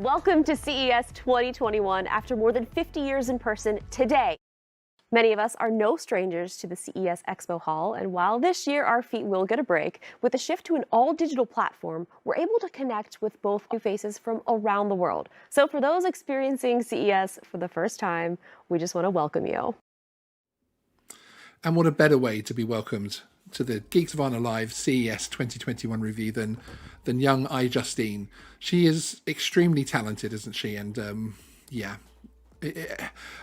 Welcome to CES 2021 after more than 50 years in person today. Many of us are no strangers to the CES Expo Hall, and while this year our feet will get a break, with the shift to an all-digital platform, we're able to connect with both new faces from around the world. So for those experiencing CES for the first time, we just want to welcome you. And what a better way to be welcomed to the Geeksvana Live CES 2021 review than young Justine. She is extremely talented, isn't she? And yeah.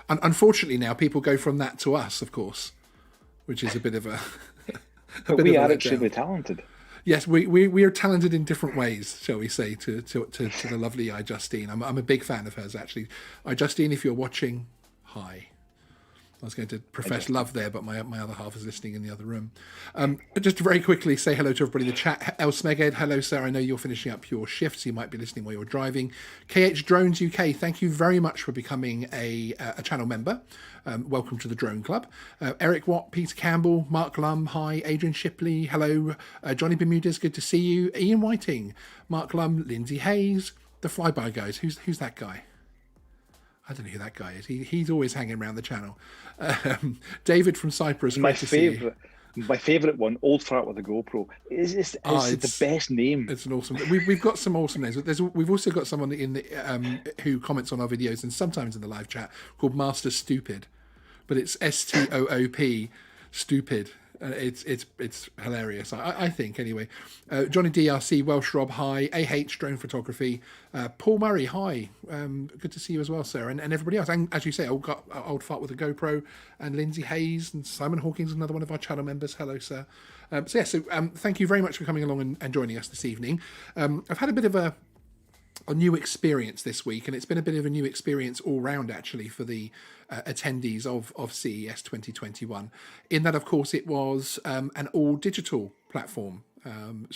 Unfortunately, now people go from that to us, of course, which is a bit of a. But we are extremely talented. Yes, we are talented in different ways, shall we say, to the lovely Justine. I'm a big fan of hers, actually. Justine, if you're watching, hi. I was going to profess love there, but my other half is listening in the other room. Just to very quickly say hello to everybody in the chat. El Smeghead, hello, sir. I know you're finishing up your shift, so you might be listening while you're driving. KH Drones UK, thank you very much for becoming a channel member. Welcome to the Drone Club. Eric Watt, Peter Campbell, Mark Lum, hi. Adrian Shipley, hello. Johnny Bermudez, good to see you. Ian Whiting, Mark Lum, Lindsay Hayes, the Flyby guys. Who's that guy? I don't know who that guy is. He's always hanging around the channel. David from Cyprus. My favourite one, Old Fart with a GoPro. It's the best name. It's an awesome. We've got some awesome names. We've also got someone in the who comments on our videos and sometimes in the live chat called Master Stupid, but it's STOOP, stupid. It's hilarious, I think, anyway. Johnny DRC, Welsh Rob, hi. AH Drone Photography, Paul Murray, hi. Good to see you as well, sir, and everybody else. And as you say, Old Fart with a GoPro, and Lindsay Hayes, and Simon Hawkins, another one of our channel members. Hello, sir. Thank you very much for coming along and joining us this evening. I've had a bit of a new experience this week, and it's been a bit of a new experience all round, actually, for the attendees of CES 2021, in that, of course, it was an all-digital platform,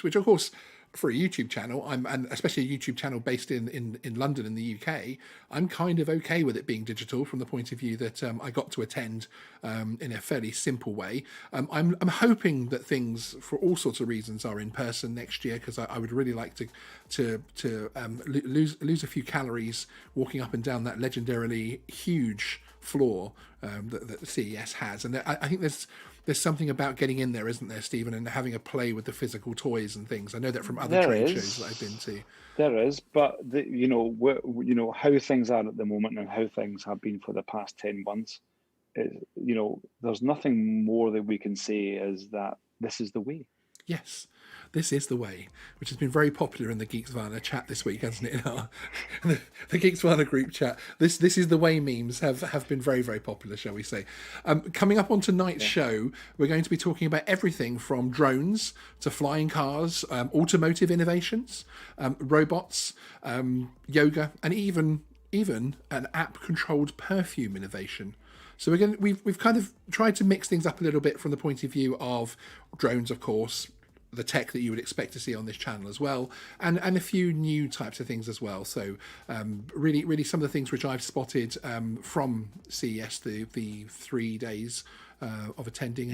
which, of course, for a YouTube channel, and especially a YouTube channel based in London in the UK, I'm kind of okay with it being digital from the point of view that I got to attend in a fairly simple way. I'm hoping that things, for all sorts of reasons, are in person next year, because I would really like to lose a few calories walking up and down that legendarily huge floor that CES has, and I think there's something about getting in there, isn't there, Stephen, and having a play with the physical toys and things. I know that from other trade shows that I've been to. There is, but how things are at the moment and how things have been for the past 10 months. There's nothing more that we can say is that this is the way. Yes, this is the way, which has been very popular in the Geeksvana chat this week, hasn't it? In the Geeksvana group chat, this is the way memes have been very, very popular, shall we say. Coming up on tonight's show, we're going to be talking about everything from drones to flying cars, automotive innovations, robots, yoga, and even an app-controlled perfume innovation. So we've kind of tried to mix things up a little bit from the point of view of drones, of course, the tech that you would expect to see on this channel as well, and a few new types of things as well. So really some of the things which I've spotted from CES, the 3 days of attending,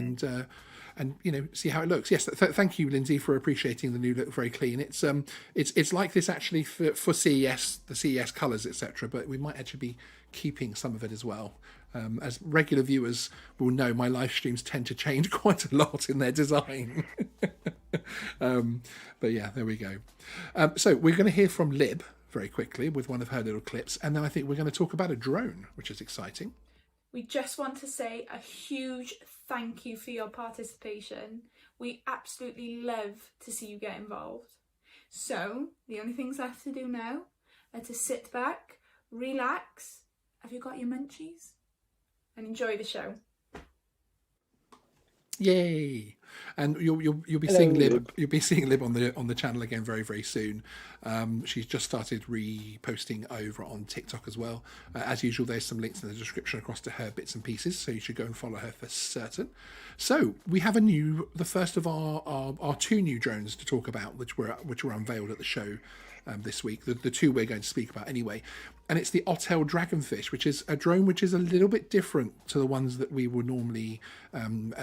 and see how it looks. Yes, thank you, Lindsay, for appreciating the new look. Very clean. It's like this actually for CES, the CES colours, etc. But we might actually be keeping some of it as well. As regular viewers will know, my live streams tend to change quite a lot in their design. But yeah, there we go. So we're going to hear from Lib very quickly with one of her little clips, and then I think we're going to talk about a drone, which is exciting. We just want to say a huge thank you for your participation. We absolutely love to see you get involved. So the only things left to do now are to sit back, relax. Have you got your munchies? And enjoy the show. Yay! And you'll be seeing Lib. You'll be seeing Lib on the channel again very, very soon. She's just started reposting over on TikTok as well. As usual, there's some links in the description across to her bits and pieces, so you should go and follow her for certain. So we have the first of our two new drones to talk about, which were unveiled at the show this week, the two we're going to speak about anyway. And it's the Autel Dragonfish, which is a drone which is a little bit different to the ones that we would normally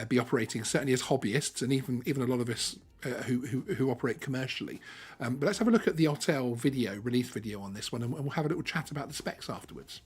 be operating, certainly as hobbyists, and even a lot of us who operate commercially. But let's have a look at the Autel release video on this one, and we'll have a little chat about the specs afterwards.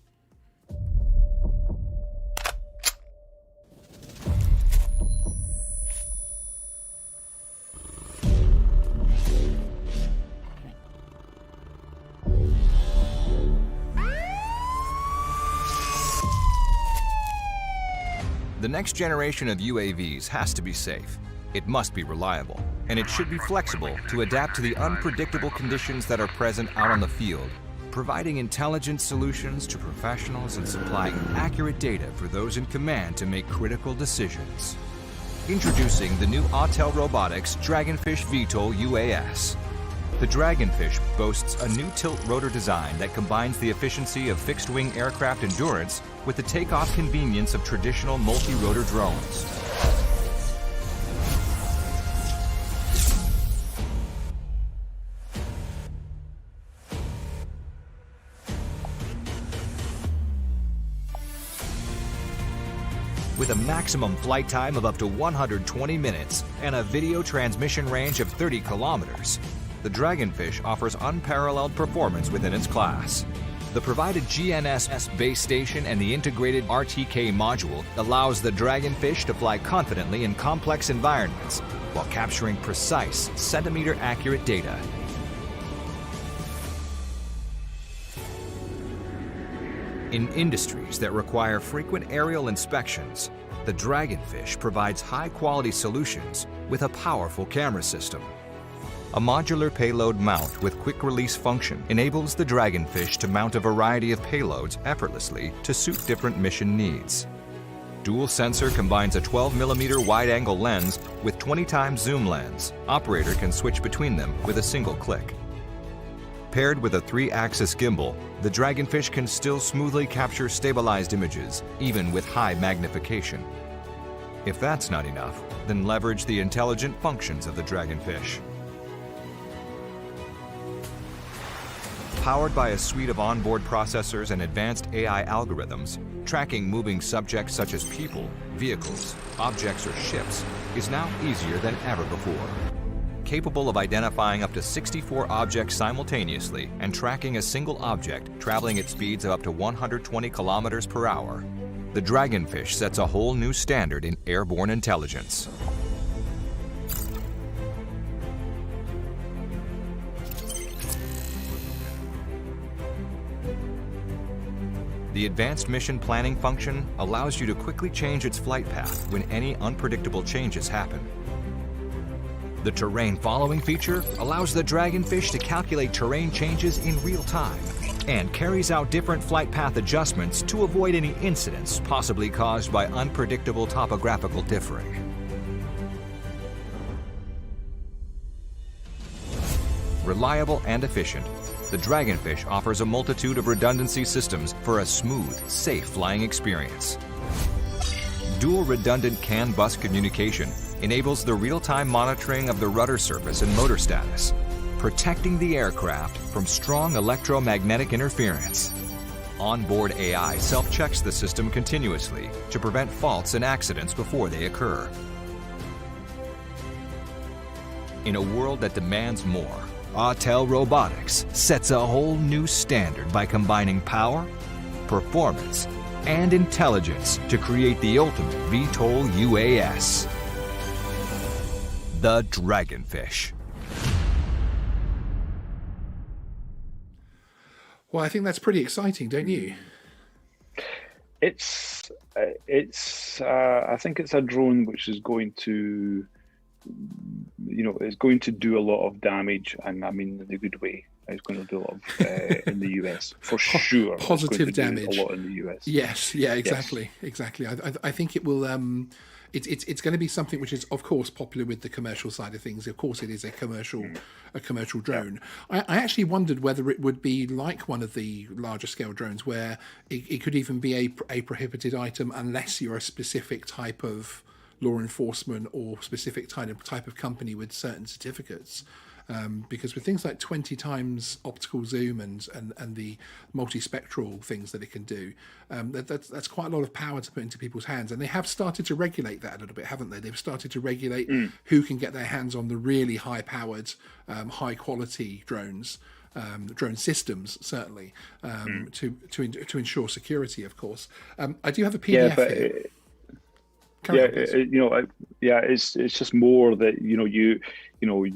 The next generation of UAVs has to be safe. It must be reliable, and it should be flexible to adapt to the unpredictable conditions that are present out on the field, providing intelligent solutions to professionals and supplying accurate data for those in command to make critical decisions. Introducing the new Autel Robotics Dragonfish Veto UAS. The Dragonfish boasts a new tilt rotor design that combines the efficiency of fixed-wing aircraft endurance with the takeoff convenience of traditional multi-rotor drones. With a maximum flight time of up to 120 minutes and a video transmission range of 30 kilometers, the Dragonfish offers unparalleled performance within its class. The provided GNSS base station and the integrated RTK module allows the Dragonfish to fly confidently in complex environments while capturing precise, centimeter-accurate data. In industries that require frequent aerial inspections, the Dragonfish provides high-quality solutions with a powerful camera system. A modular payload mount with quick-release function enables the Dragonfish to mount a variety of payloads effortlessly to suit different mission needs. Dual sensor combines a 12mm wide-angle lens with 20x zoom lens. Operator can switch between them with a single click. Paired with a 3-axis gimbal, the Dragonfish can still smoothly capture stabilized images, even with high magnification. If that's not enough, then leverage the intelligent functions of the Dragonfish. Powered by a suite of onboard processors and advanced AI algorithms, tracking moving subjects such as people, vehicles, objects, or ships is now easier than ever before. Capable of identifying up to 64 objects simultaneously and tracking a single object traveling at speeds of up to 120 kilometers per hour, the Dragonfish sets a whole new standard in airborne intelligence. The advanced mission planning function allows you to quickly change its flight path when any unpredictable changes happen. The terrain following feature allows the Dragonfish to calculate terrain changes in real time and carries out different flight path adjustments to avoid any incidents possibly caused by unpredictable topographical differing. Reliable and efficient, the Dragonfish offers a multitude of redundancy systems for a smooth, safe flying experience. Dual redundant CAN bus communication enables the real-time monitoring of the rudder surface and motor status, protecting the aircraft from strong electromagnetic interference. Onboard AI self-checks the system continuously to prevent faults and accidents before they occur. In a world that demands more, Autel Robotics sets a whole new standard by combining power, performance, and intelligence to create the ultimate VTOL UAS. The Dragonfish. Well, I think that's pretty exciting, don't you? I think it's a drone which is going to, it's going to do a lot of damage, and I mean in a good way. It's going to do a lot of, in the US for sure. Positive damage. A lot in the US. Yes, yeah, exactly, yes. Exactly. I think it will. It's going to be something which is, of course, popular with the commercial side of things. Of course, it is a commercial drone. I actually wondered whether it would be like one of the larger scale drones, where it could even be a prohibited item unless you're a specific type of law enforcement or specific type of company with certain certificates. because with things like 20 times optical zoom and the multispectral things that it can do, that's quite a lot of power to put into people's hands. And they have started to regulate that a little bit, haven't they? They've started to regulate who can get their hands on the really high-powered, high-quality drones. Drone systems, certainly, to ensure security, of course. I do have a PDF here. It's just more that you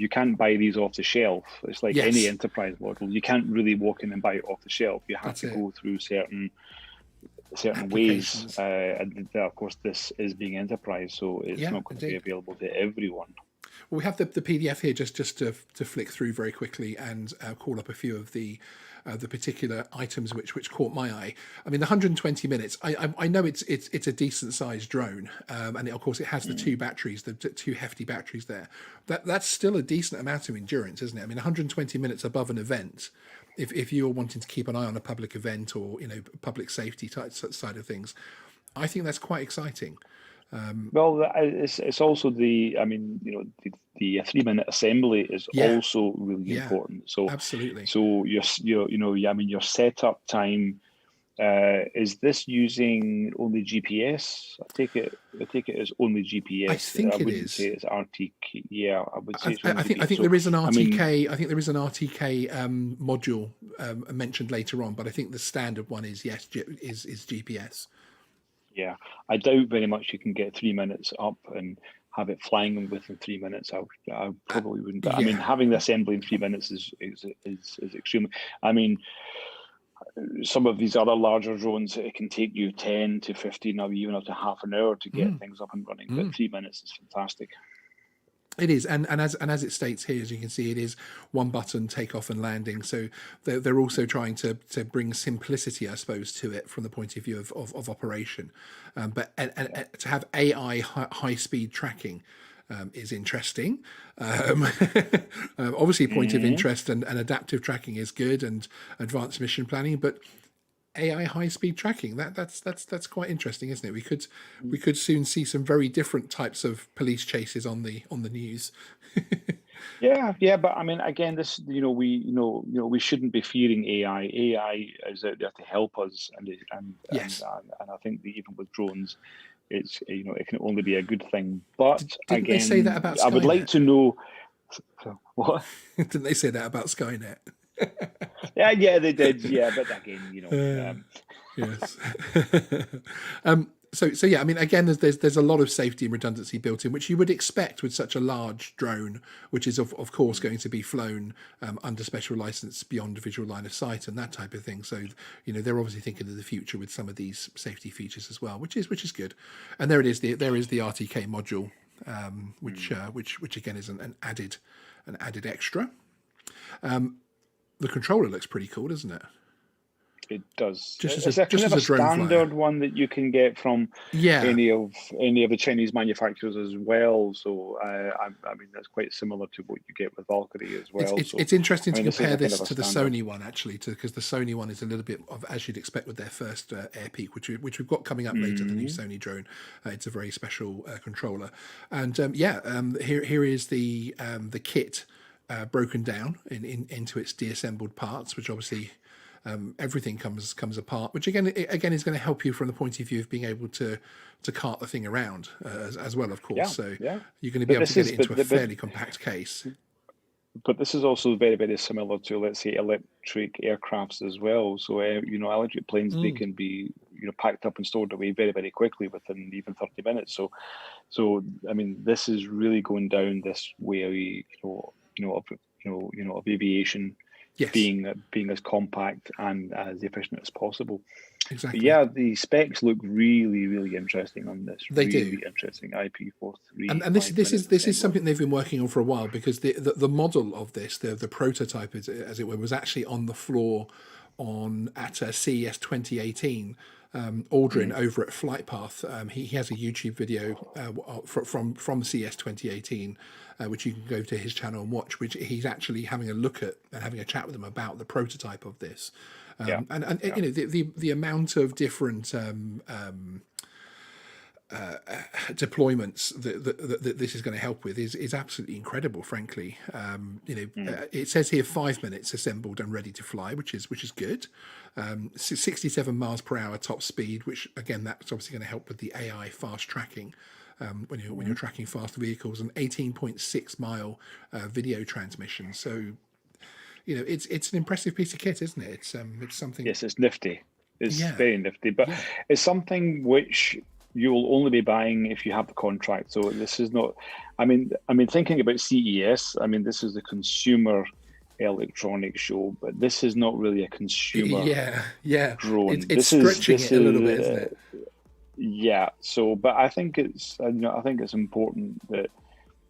can't buy these off the shelf. It's like any enterprise model. You can't really walk in and buy it off the shelf. You have to go through certain ways, and of course this is being enterprise, so it's not going to be available to everyone. Well, we have the PDF here just to flick through very quickly and call up a few of the particular items which caught my eye. I mean, the 120 minutes. I know it's a decent sized drone, and of course it has the two batteries, the two hefty batteries there. That's still a decent amount of endurance, isn't it? I mean, 120 minutes above an event. If you're wanting to keep an eye on a public event or public safety type side of things, I think that's quite exciting. Well, it's also the 3-minute assembly is also really important. So absolutely. So your setup time, is this using only GPS? I take it as only GPS. I think it is. Say it's RTK. Yeah, I would say. I think there is an RTK. I think there is an RTK module mentioned later on, but I think the standard one is is GPS. Yeah, I doubt very much you can get 3 minutes up and have it flying within 3 minutes. I probably wouldn't. But I mean, having the assembly in 3 minutes is extremely. I mean, some of these other larger drones, it can take you 10 to 15, or even up to half an hour to get things up and running. But 3 minutes is fantastic. It is, and as it states here, as you can see, it is one button takeoff and landing. So they're also trying to bring simplicity, I suppose, to it from the point of view of operation. But to have AI high speed tracking is interesting. Obviously, point of interest and adaptive tracking is good, and advanced mission planning, but AI high-speed tracking, that's quite interesting, isn't it? We could soon see some very different types of police chases on the news. Yeah, but I mean, again, this we shouldn't be fearing AI. AI is out there to help us, and I think that even with drones, it's it can only be a good thing. But didn't they say that about Skynet? I would like to know what. Didn't they say that about Skynet? Yeah, they did. Yeah, but again, yes. So yeah, I mean, again, there's a lot of safety and redundancy built in, which you would expect with such a large drone, which is of course going to be flown under special license beyond visual line of sight and that type of thing. So they're obviously thinking of the future with some of these safety features as well, which is good. And there it is. There is the RTK module, which again is an added extra. The controller looks pretty cool, doesn't it? It does. Just it's as a drone standard flyer. one that you can get from any of the Chinese manufacturers as well. So I mean that's quite similar to what you get with Valkyrie as well. It's interesting to compare this to the standard. Sony one actually, because the Sony one is a little bit of, as you'd expect with their first Air Peak, which we've got coming up later. The new Sony drone. It's a very special controller, and here is the kit. Broken down into its deassembled parts, which obviously everything comes apart, which again is going to help you from the point of view of being able to cart the thing around as well, of course. You're going to be able to get it into a fairly compact case. But this is also very, very similar to, let's say, electric aircrafts as well. So electric planes, they can be packed up and stored away very, very quickly within even 30 minutes. So I mean, this is really going down this way of aviation, being as compact and as efficient as possible. Exactly. But yeah, the specs look really, really interesting on this. They really do. Interesting IP43. And this is something they've been working on for a while, because the model of this, the prototype as it were, was actually on the floor at CES 2018. Aldrin over at Flightpath, he has a YouTube video from CES 2018, which you can go to his channel and watch, which he's actually having a look at and having a chat with them about the prototype of this. The amount of different deployments that this is going to help with is absolutely incredible. Frankly, it says here 5 minutes assembled and ready to fly, which is good. 67 miles per hour top speed, which again that's obviously going to help with the AI fast tracking. When you're tracking fast vehicles, and 18.6 mile video transmission. So, it's an impressive piece of kit, isn't it? It's something. Yes, it's nifty. It's very nifty, but it's something which you'll only be buying if you have the contract. So this is not. I mean, thinking about CES. I mean, this is the consumer electronics show, but this is not really a consumer. Drone. It's stretching it a little bit, isn't it? Yeah. So, but I think it's important that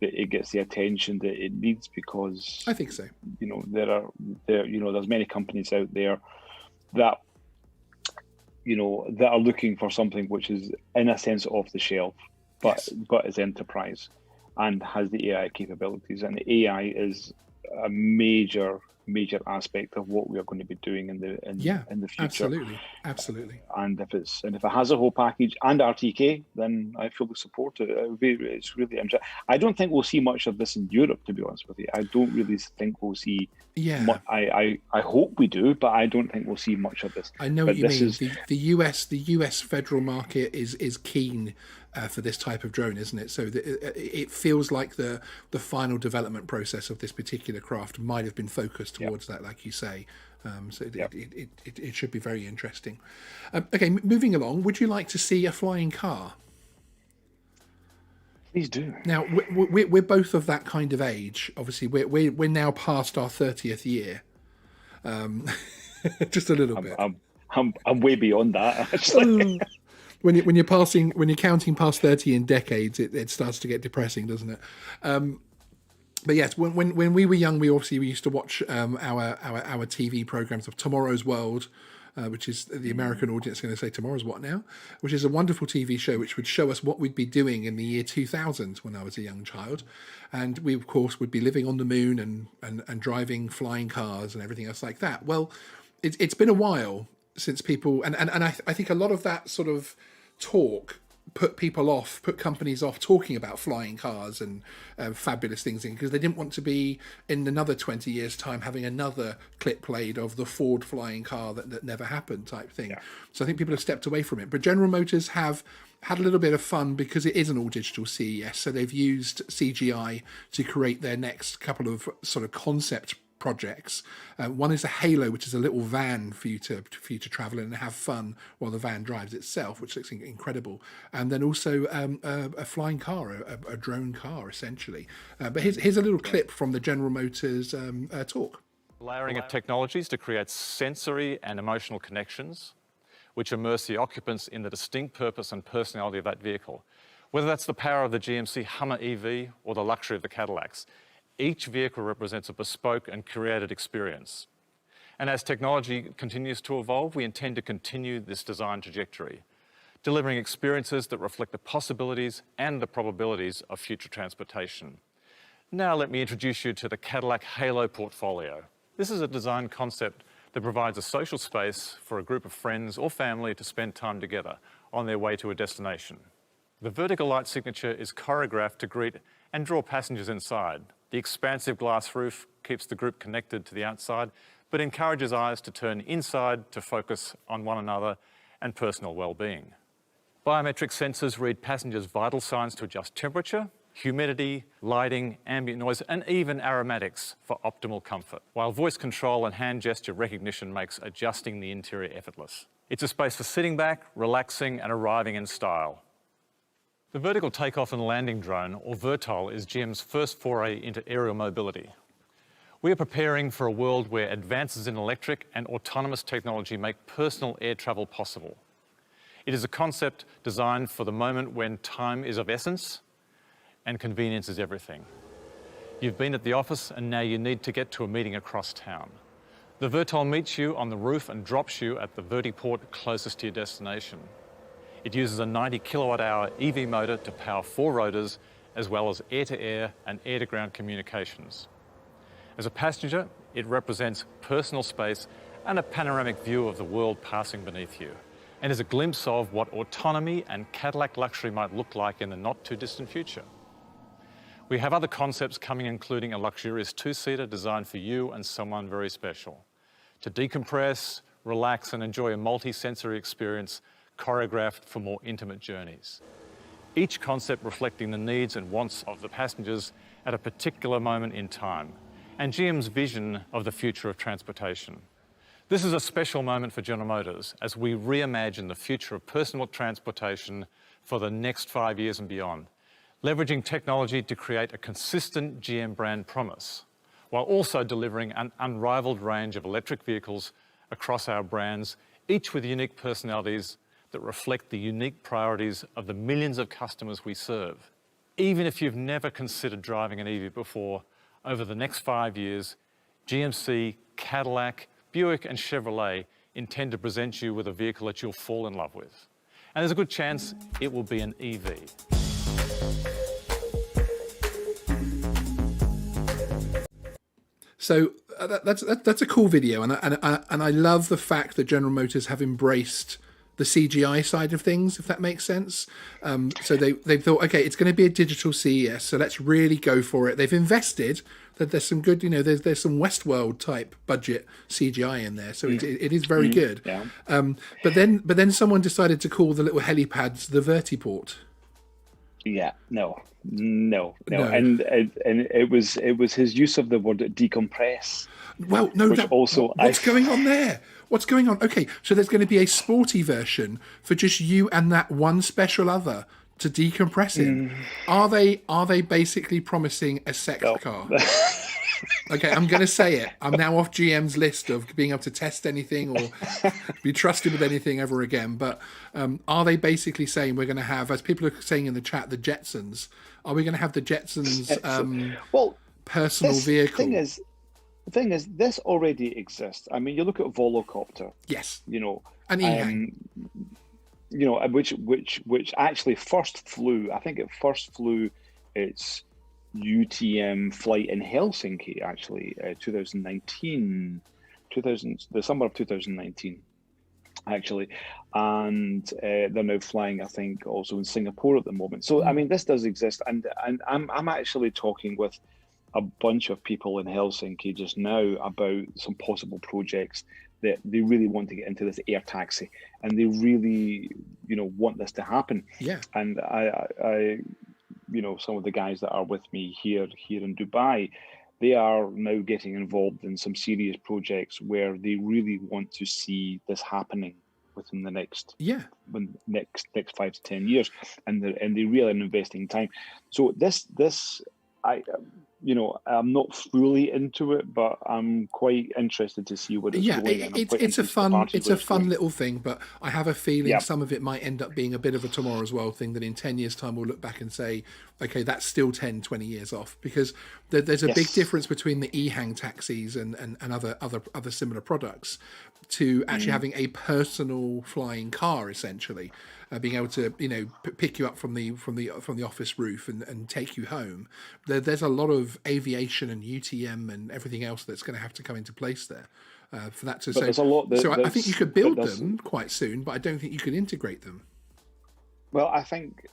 it gets the attention that it needs, because I think so. There's many companies out there that that are looking for something which is in a sense off the shelf, but is enterprise and has the AI capabilities, and the AI is a major aspect of what we are going to be doing in the future. Absolutely. And if it has a whole package and RTK, then I fully support it. It's really interesting. I don't think we'll see much of this in Europe, to be honest with you. I don't really think we'll see. I hope we do, but I don't think we'll see much of this. I know what you mean. The US federal market is keen for this type of drone, isn't it? So it feels like the final development process of this particular craft might have been focused towards that, like you say. So it should be very interesting. Okay, moving along. Would you like to see a flying car? Please do. Now we're both of that kind of age. Obviously, we're now past our 30th year. Just a little bit. I'm way beyond that, actually. When you're counting past 30 in decades, it starts to get depressing, doesn't it? But yes, when we were young, we used to watch our TV programs of Tomorrow's World, which is the American audience going to say Tomorrow's What Now, which is a wonderful TV show which would show us what we'd be doing in the year 2000 when I was a young child, and we of course would be living on the moon and driving flying cars and everything else like that. Well, it's been a while since people and I think a lot of that sort of talk put companies off talking about flying cars and fabulous things, because they didn't want to be in another 20 years time having another clip played of the Ford flying car that never happened type thing. So I think people have stepped away from it, but General Motors have had a little bit of fun because it is an all digital CES, so they've used CGI to create their next couple of sort of concept projects. One is a Halo, which is a little van for you to travel in and have fun while the van drives itself, which looks incredible. And then also a flying car, a drone car, essentially. But here's a little clip from the General Motors talk. Layering of technologies to create sensory and emotional connections, which immerse the occupants in the distinct purpose and personality of that vehicle. Whether that's the power of the GMC Hummer EV or the luxury of the Cadillacs, each vehicle represents a bespoke and curated experience. And as technology continues to evolve, we intend to continue this design trajectory, delivering experiences that reflect the possibilities and the probabilities of future transportation. Now let me introduce you to the Cadillac Halo portfolio. This is a design concept that provides a social space for a group of friends or family to spend time together on their way to a destination. The vertical light signature is choreographed to greet and draw passengers inside. The expansive glass roof keeps the group connected to the outside, but encourages eyes to turn inside to focus on one another and personal well-being. Biometric sensors read passengers' vital signs to adjust temperature, humidity, lighting, ambient noise, and even aromatics for optimal comfort, while voice control and hand gesture recognition makes adjusting the interior effortless. It's a space for sitting back, relaxing, and arriving in style. The vertical takeoff and landing drone, or VTOL, is GM's first foray into aerial mobility. We are preparing for a world where advances in electric and autonomous technology make personal air travel possible. It is a concept designed for the moment when time is of essence and convenience is everything. You've been at the office and now you need to get to a meeting across town. The VTOL meets you on the roof and drops you at the vertiport closest to your destination. It uses a 90 kilowatt-hour EV motor to power 4 rotors, as well as air-to-air and air-to-ground communications. As a passenger, it represents personal space and a panoramic view of the world passing beneath you. and is a glimpse of what autonomy and Cadillac luxury might look like in the not-too-distant future. We have other concepts coming, including a luxurious two-seater designed for you and someone very special, to decompress, relax, and enjoy a multi-sensory experience choreographed for more intimate journeys. Each concept reflecting the needs and wants of the passengers at a particular moment in time, and GM's vision of the future of transportation. This is a special moment for General Motors as we reimagine the future of personal transportation for the next 5 years and beyond, leveraging technology to create a consistent GM brand promise, while also delivering an unrivaled range of electric vehicles across our brands, each with unique personalities that reflect the unique priorities of the millions of customers we serve. Even if you've never considered driving an EV before, over the next 5 years, GMC, Cadillac, Buick and Chevrolet intend to present you with a vehicle that you'll fall in love with. And there's a good chance it will be an EV. So that's a cool video, and I love the fact that General Motors have embraced the CGI side of things, if that makes sense. So they thought, okay, it's going to be a digital CES, so let's really go for it. They've invested. That there's some good, there's some Westworld type budget CGI in there, so it is very good. Yeah. But then someone decided to call the little helipads the vertiport. Yeah, no, and it was his use of the word decompress. Well, no, which also what's going on there? What's going on? Okay, so there's going to be a sporty version for just you and that one special other to decompress in. Are they basically promising a sex car? Okay, I'm going to say it. I'm now off GM's list of being able to test anything or be trusted with anything ever again. But are they basically saying we're going to have, as people are saying in the chat, the Jetsons? Are we going to have the Jetsons personal vehicle? The thing is, this already exists. I mean, you look at Volocopter. Yes. An e-hang. Which actually first flew. I think it first flew its UTM flight in Helsinki, actually, 2019, the summer of 2019, actually, and they're now flying, I think, also in Singapore at the moment. So, I mean, this does exist, and I'm actually talking with a bunch of people in Helsinki just now about some possible projects that they really want to get into this air taxi, and they really, want this to happen. Yeah. And I some of the guys that are with me here in Dubai, they are now getting involved in some serious projects where they really want to see this happening within the next 5 to 10 years, and they really are investing time. So this I'm not fully into it, but I'm quite interested to see what it's doing. It's a fun little thing, but I have a feeling some of it might end up being a bit of a tomorrow's world thing, that in 10 years time we'll look back and say, okay, that's still 10, 20 years off, because there's a big difference between the e-hang taxis and other similar products to actually having a personal flying car, essentially. Being able to, pick you up from the office roof and take you home. There's a lot of aviation and UTM and everything else that's going to have to come into place there for that to. I think you could build them quite soon, but I don't think you could integrate them. Well, I think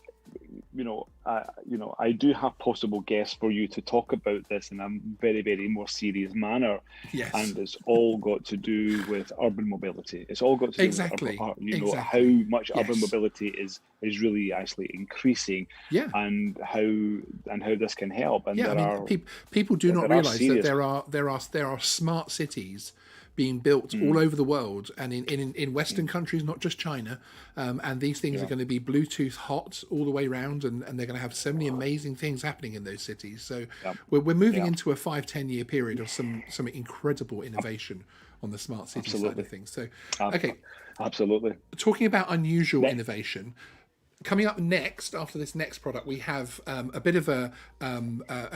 I do have possible guests for you to talk about this in a very, very more serious manner. Yes. And it's all got to do with urban mobility. It's all got to do with how much urban mobility is really actually increasing. Yeah. And how this can help. And people do not realise that there are smart cities being built all over the world, and in Western countries, not just China, and these things are going to be Bluetooth hot all the way around, and they're going to have so many amazing things happening in those cities. So we're moving into a 5-10 year period of some incredible innovation on the smart city side of things. So absolutely, talking about unusual innovation. Coming up next, after this next product, we have a bit of a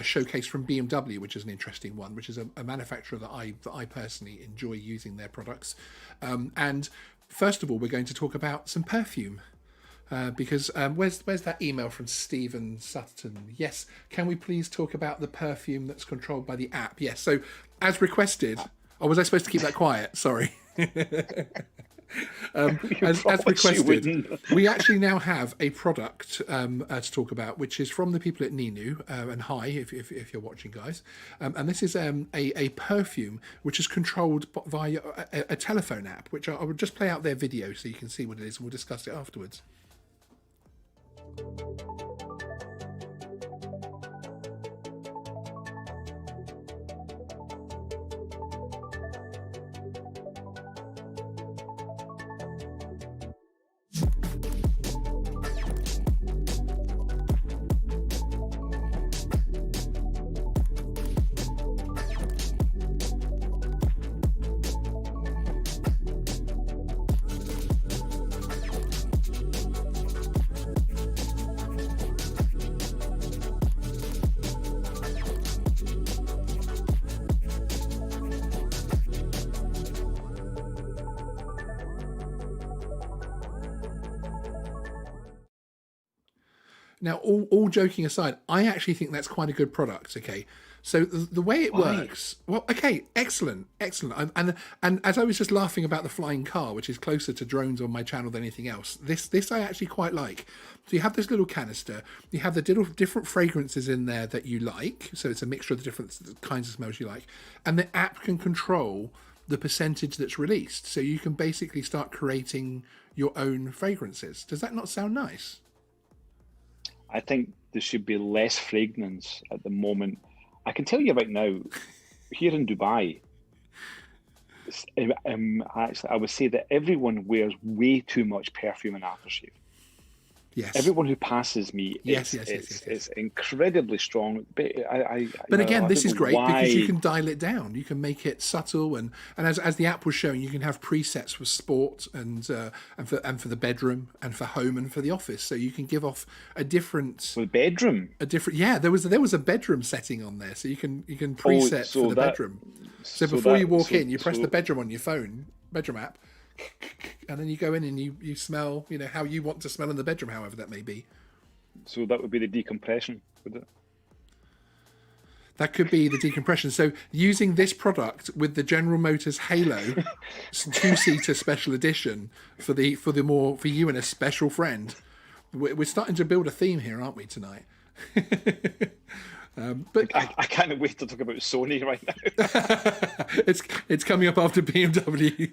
showcase from BMW, which is an interesting one, which is a manufacturer that I personally enjoy using their products. And first of all, we're going to talk about some perfume. Because where's that email from Stephen Sutton? Yes, can we please talk about the perfume that's controlled by the app? Yes, so as requested. Oh, was I supposed to keep that quiet? Sorry. As promise you requested, wouldn't. we actually now have a product to talk about, which is from the people at Ninu, and hi if you're watching, guys. And this is a perfume which is controlled via a telephone app, which I will just play out their video so you can see what it is, and we'll discuss it afterwards. Now, all joking aside, I actually think that's quite a good product. Okay, so the way it works, well, okay, excellent. And as I was just laughing about the flying car, which is closer to drones on my channel than anything else, this I actually quite like. So you have this little canister, you have the different fragrances in there that you like. So it's a mixture of the different kinds of smells you like, and the app can control the percentage that's released. So you can basically start creating your own fragrances. Does that not sound nice? I think there should be less fragrance at the moment. I can tell you right now, here in Dubai, actually, I would say that everyone wears way too much perfume and aftershave. Yes. Everyone who passes me, Yes. it's incredibly strong. But Again, this is great why. because you can dial it down. You can make it subtle, and as the app was showing, you can have presets for sport and for the bedroom and for home and for the office. So you can give off a different bedroom. Yeah, there was a bedroom setting on there, so you can preset for the bedroom. So before you walk in, you press the bedroom on your phone, bedroom app. And then you go in and you smell, how you want to smell in the bedroom, however that may be. So that would be the decompression, would it? That could be the decompression. So using this product with the General Motors Halo 2-seater special edition for you and a special friend, we're starting to build a theme here, aren't we, tonight? But I can't wait to talk about Sony right now. it's coming up after BMW.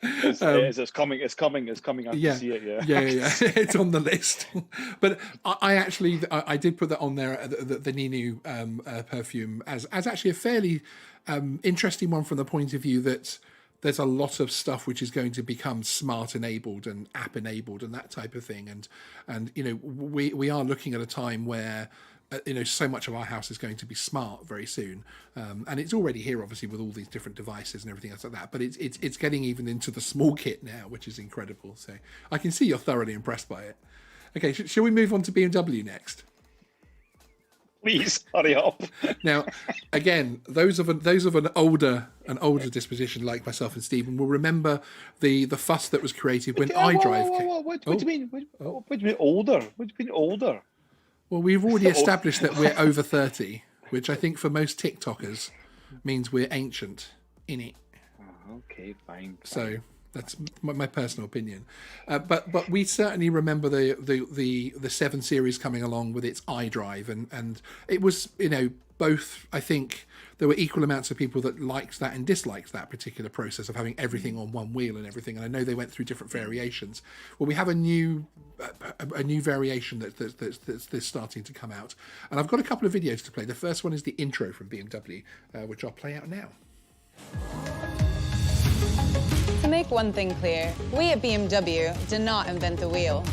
It's coming after Yeah. see it. Yeah. It's on the list. But I did put that on there, the Ninu perfume as actually a fairly interesting one from the point of view that there's a lot of stuff which is going to become smart enabled and app enabled and that type of thing. And we are looking at a time where so much of our house is going to be smart very soon, and it's already here, obviously, with all these different devices and everything else like that. But it's getting even into the small kit now, which is incredible. So I can see you're thoroughly impressed by it. Okay, shall we move on to BMW next? Please hurry up. Now, again, those of an older disposition like myself and Stephen will remember the fuss that was created when iDrive came. What do you mean? What do you mean older? What do you mean older? Well, we've already established that we're over 30, which I think for most TikTokers means we're ancient in it. Oh, okay, fine. So that's my personal opinion. But we certainly remember the 7 Series coming along with its iDrive, and it was, both, I think there were equal amounts of people that liked that and disliked that particular process of having everything on one wheel and everything. And I know they went through different variations. Well, we have a new variation that's starting to come out. And I've got a couple of videos to play. The first one is the intro from BMW, which I'll play out now. To make one thing clear, we at BMW did not invent the wheel.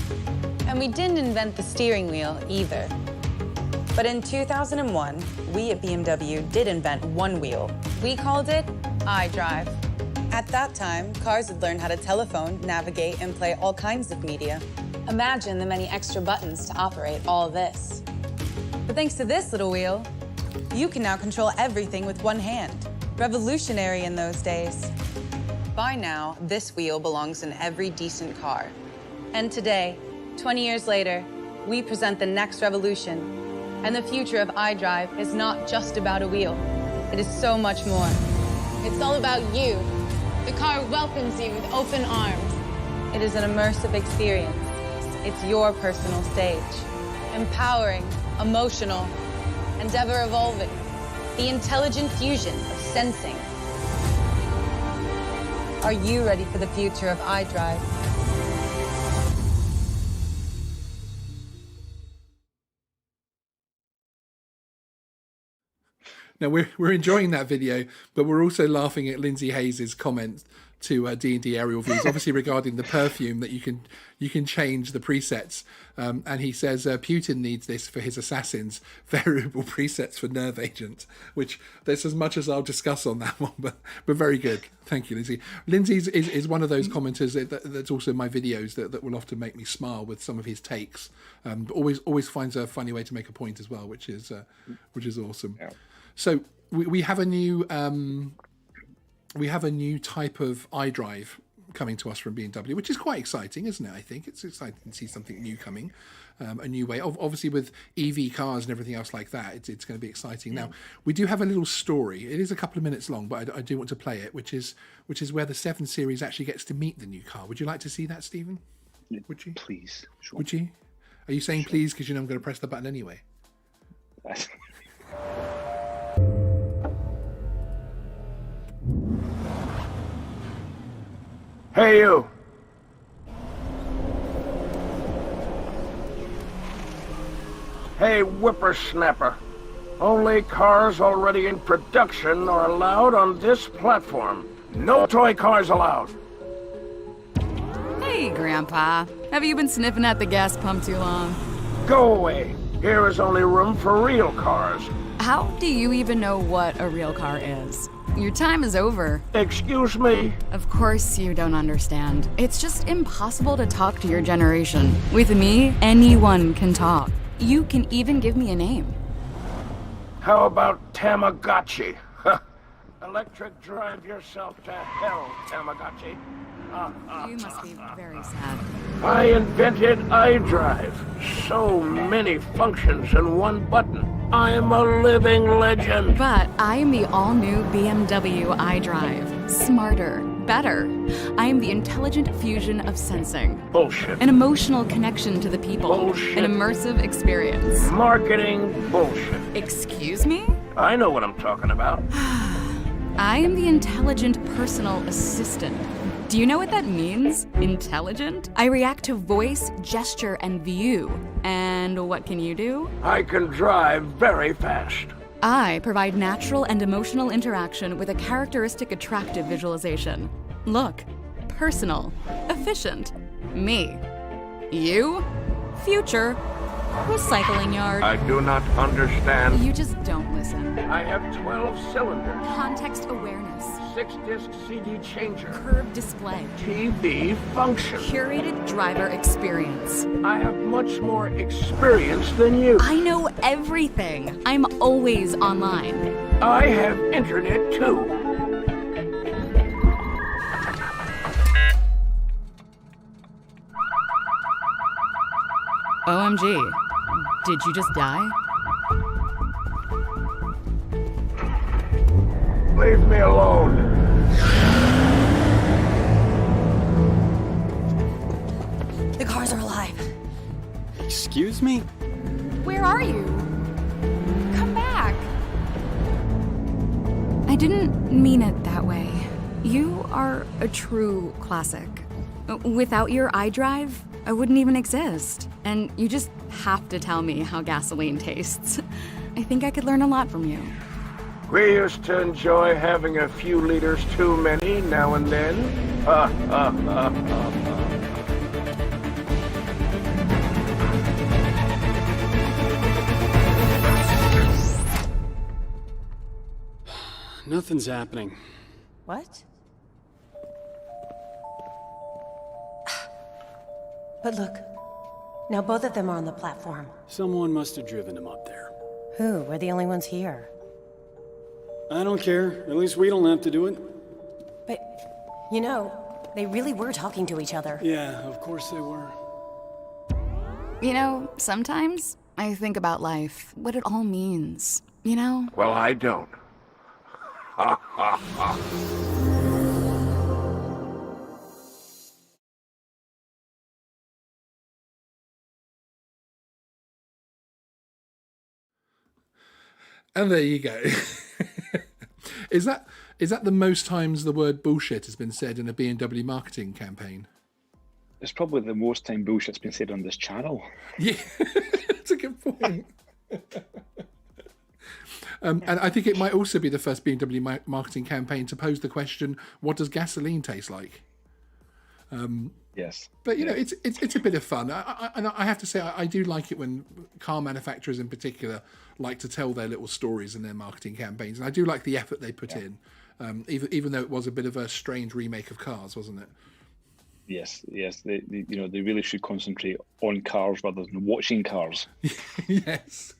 And we didn't invent the steering wheel either. But in 2001, we at BMW did invent one wheel. We called it iDrive. At that time, cars had learned how to telephone, navigate, and play all kinds of media. Imagine the many extra buttons to operate all this. But thanks to this little wheel, you can now control everything with one hand. Revolutionary in those days. By now, this wheel belongs in every decent car. And today, 20 years later, we present the next revolution. And the future of iDrive is not just about a wheel. It is so much more. It's all about you, The car welcomes you with open arms. It is an immersive experience. It's your personal stage. Empowering, emotional, and ever evolving. The intelligent fusion of sensing. Are you ready for the future of iDrive? Now we're enjoying that video, but we're also laughing at Lindsay Hayes' comment to D&D Aerial Views, obviously regarding the perfume that you can change the presets, and he says Putin needs this for his assassins, variable presets for nerve agent, which there's as much as I'll discuss on that one, but very good. Thank you, Lindsay. Lindsay is one of those commenters that's also in my videos that will often make me smile with some of his takes. But always finds a funny way to make a point as well, which is awesome. Yeah. So we have a new type of iDrive coming to us from BMW, which is quite exciting, isn't it? I think it's exciting to see something new coming, a new way. Obviously, with EV cars and everything else like that, it's going to be exciting. Now, we do have a little story. It is a couple of minutes long, but I do want to play it, which is where the 7 Series actually gets to meet the new car. Would you like to see that, Stephen? Would you? Please. Sure. Would you? Are you saying please because you know I'm going to press the button anyway? Hey, you! Hey, whippersnapper. Only cars already in production are allowed on this platform. No toy cars allowed. Hey, Grandpa. Have you been sniffing at the gas pump too long? Go away. Here is only room for real cars. How do you even know what a real car is? Your time is over. Excuse me? Of course you don't understand. It's just impossible to talk to your generation. With me, anyone can talk. You can even give me a name. How about Tamagotchi? Electric drive yourself to hell, Tamagotchi. You must be very sad. I invented iDrive. So many functions in one button. I'm a living legend. But I am the all-new BMW iDrive. Smarter, better. I am the intelligent fusion of sensing. Bullshit. An emotional connection to the people. Bullshit. An immersive experience. Marketing bullshit. Excuse me? I know what I'm talking about. I am the intelligent personal assistant. Do you know what that means? Intelligent? I react to voice, gesture, and view. And what can you do? I can drive very fast. I provide natural and emotional interaction with a characteristic attractive visualization. Look, personal, efficient. Me. You? Future. Recycling yard. I do not understand. You just don't listen. I have 12 cylinders. Context awareness. 6-disc CD changer. Curved display. TV function. Curated driver experience. I have much more experience than you. I know everything. I'm always online. I have internet too. OMG. Did you just die? Leave me alone. The cars are alive. Excuse me? Where are you? Come back. I didn't mean it that way. You are a true classic. Without your iDrive, I wouldn't even exist. And you just have to tell me how gasoline tastes. I think I could learn a lot from you. We used to enjoy having a few liters too many now and then. Nothing's happening. What? But look, now both of them are on the platform. Someone must have driven them up there. Who? We're the only ones here. I don't care. At least we don't have to do it. But, you know, they really were talking to each other. Yeah, of course they were. You know, sometimes I think about life, what it all means, you know? Well, I don't. And there you go. Is that the most times the word bullshit has been said in a BMW marketing campaign? It's probably the most time bullshit's been said on this channel. Yeah, that's a good point. And I think it might also be the first BMW marketing campaign to pose the question, what does gasoline taste like? Yes. But, you know, it's a bit of fun. And I have to say, I do like it when car manufacturers in particular like to tell their little stories in their marketing campaigns. And I do like the effort they put in, even though it was a bit of a strange remake of Cars, wasn't it? Yes. They really should concentrate on cars rather than watching cars. Yes.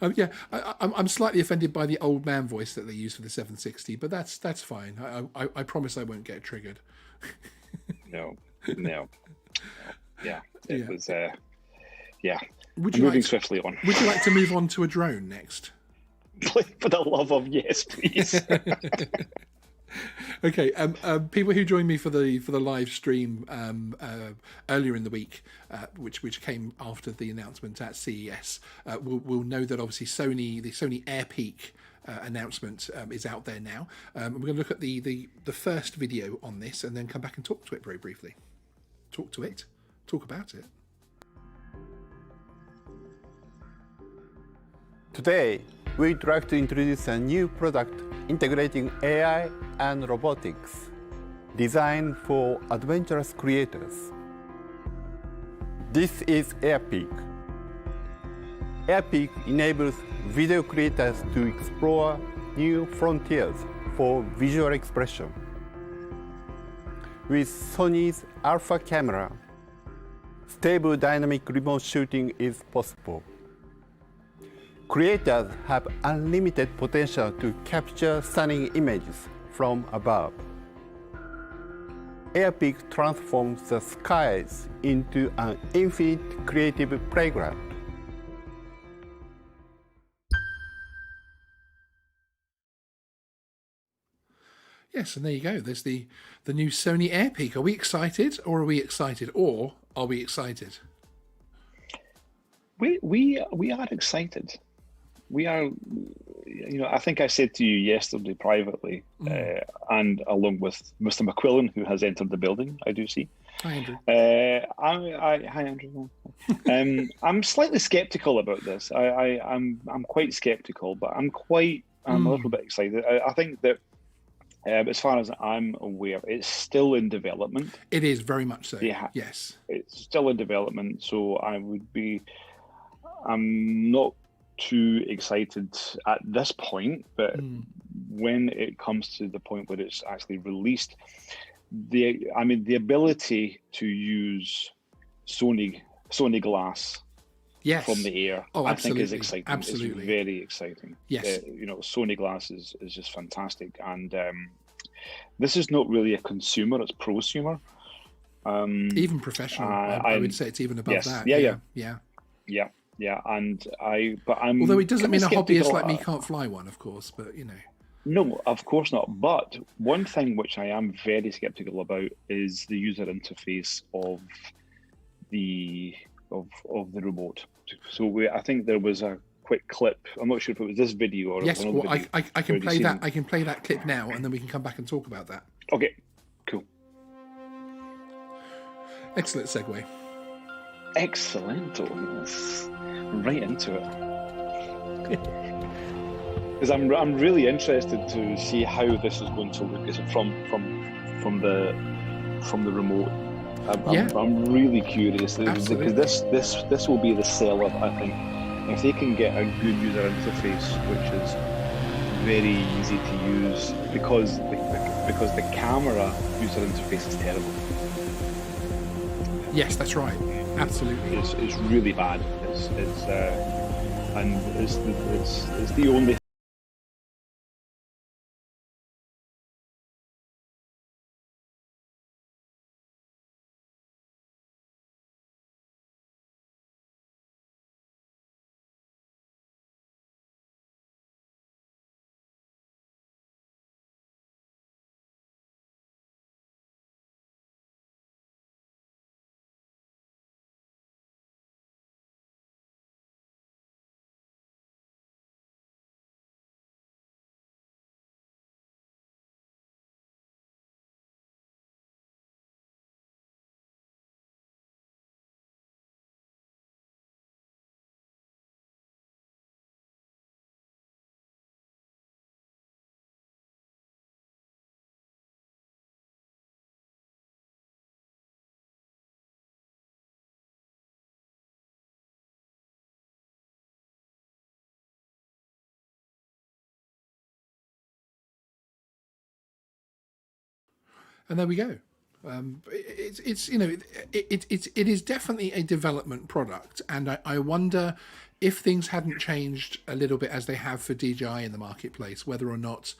I'm slightly offended by the old man voice that they use for the 760, but that's fine. I promise I won't get triggered. No. Yeah, it was. Would I'm moving swiftly on. Would you like to move on to a drone next? For the love of yes, please. Okay, people who joined me for the live stream earlier in the week, which came after the announcement at CES, will know that obviously the Sony AirPeak announcement is out there now. We're going to look at the first video on this and then come back and talk to it very briefly. Talk about it. Today, we'd like to introduce a new product integrating AI and robotics, designed for adventurous creators. This is AirPeak. AirPeak enables video creators to explore new frontiers for visual expression. With Sony's Alpha camera, stable dynamic remote shooting is possible. Creators have unlimited potential to capture stunning images from above. AirPeak transforms the skies into an infinite creative playground. Yes, and there you go. There's the new Sony AirPeak. Are we excited, or are we excited, or are we excited? We are excited. We are, I think I said to you yesterday privately, and along with Mr. McQuillan, who has entered the building, I do see. Hi, Andrew. Hi, Andrew. I'm slightly skeptical about this. I'm quite skeptical, but I'm a little bit excited. I think that as far as I'm aware, it's still in development. It is very much so. Yeah, yes, it's still in development. So I'm not too excited at this point, but when it comes to the point where it's actually released, the ability to use Sony glass from the air, I think is exciting. Absolutely. It's very exciting. Yes. Sony glass is just fantastic, and this is not really a consumer; it's prosumer. Even professional, I would say it's even above that. Yeah, and although it doesn't mean a hobbyist like me can't fly one, of course, but No, of course not. But one thing which I am very skeptical about is the user interface of the remote. So I think there was a quick clip. I'm not sure if it was this video or yes. Another Well, video. I can play that. I can play that clip now, and then we can come back and talk about that. Okay, cool. Excellent segue. Excellent. Right into it. Because I'm really interested to see how this is going to look. Is it from the remote? I'm really curious because this will be the seller. I think if they can get a good user interface, which is very easy to use, because the camera user interface is terrible. Yes, that's right. Absolutely, it's really bad. It's the only And there we go. It's you know, it is definitely a development product, and I wonder if things hadn't changed a little bit as they have for DJI in the marketplace, whether or not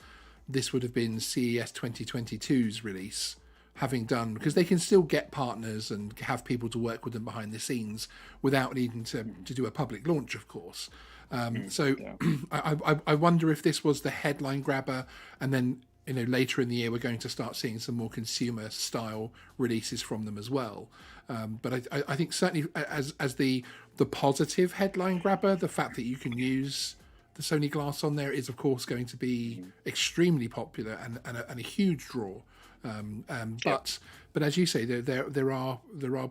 this would have been CES 2022's release, having done, because they can still get partners and have people to work with them behind the scenes without needing to do a public launch, of course. I wonder if this was the headline grabber, and then later in the year we're going to start seeing some more consumer style releases from them as well. But I think certainly as the positive headline grabber, the fact that you can use the Sony glass on there is of course going to be extremely popular and a huge draw. But as you say, there are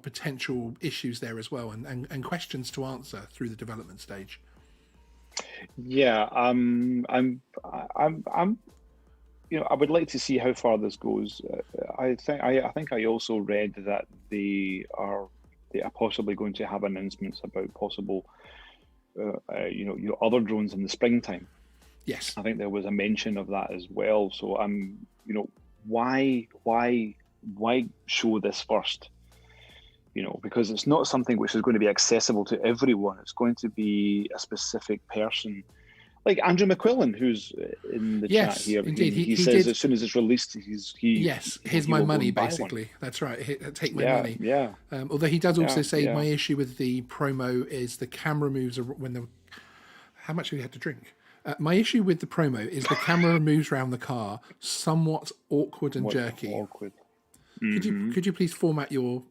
potential issues there as well, and questions to answer through the development stage. Yeah, I would like to see how far this goes. I think I also read that they are possibly going to have announcements about possible, other drones in the springtime. Yes, I think there was a mention of that as well. So why show this first? Because it's not something which is going to be accessible to everyone. It's going to be a specific person. Like Andrew McQuillan, who's in the chat here. Indeed. He says as soon as it's released, here's my money, basically. That's right. Take my money. Yeah. Although he does also say my issue with the promo is the camera moves when the. How much have you had to drink? My issue with the promo is the camera moves around the car somewhat awkward and jerky. Awkward. Could you please format your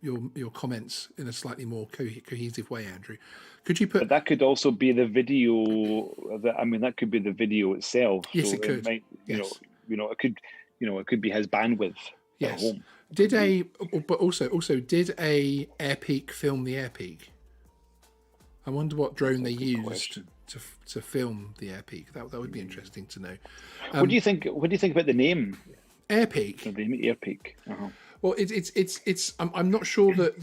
comments in a slightly more cohesive way, Andrew? Could you put? But that could also be the video. That could be the video itself. Yes, so it could. It could. It could be his bandwidth. Yes. At home. Did a Air Peak film the Air Peak? I wonder what drone they used to film the Air Peak. That would be interesting to know. What do you think? What do you think about the name? Air Peak. The name Air Peak. Uh-huh. Well, it's. I'm not sure that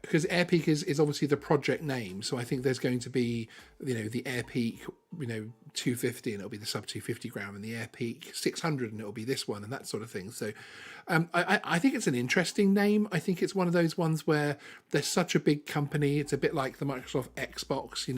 because Air Peak is obviously the project name, so I think there's going to be the Air Peak 250 and it'll be the sub 250 gram, and the Air Peak 600 and it'll be this one and that sort of thing. So, I think it's an interesting name. I think it's one of those ones where they're such a big company. It's a bit like the Microsoft Xbox.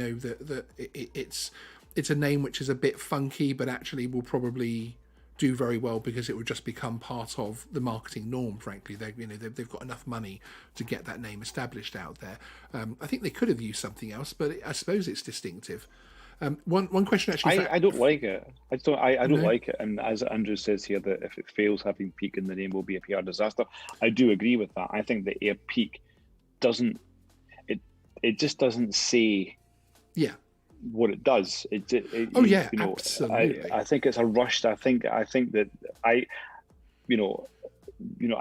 It's a name which is a bit funky, but actually will probably do very well because it would just become part of the marketing norm. Frankly, they've got enough money to get that name established out there. I think they could have used something else, but I suppose it's distinctive. One question actually. I don't like it. I don't like it. And as Andrew says here, that if it fails, having Peak in the name will be a PR disaster. I do agree with that. I think the Air Peak doesn't. It just doesn't say. Yeah. What it does. Absolutely. I think it's a rushed. I think that I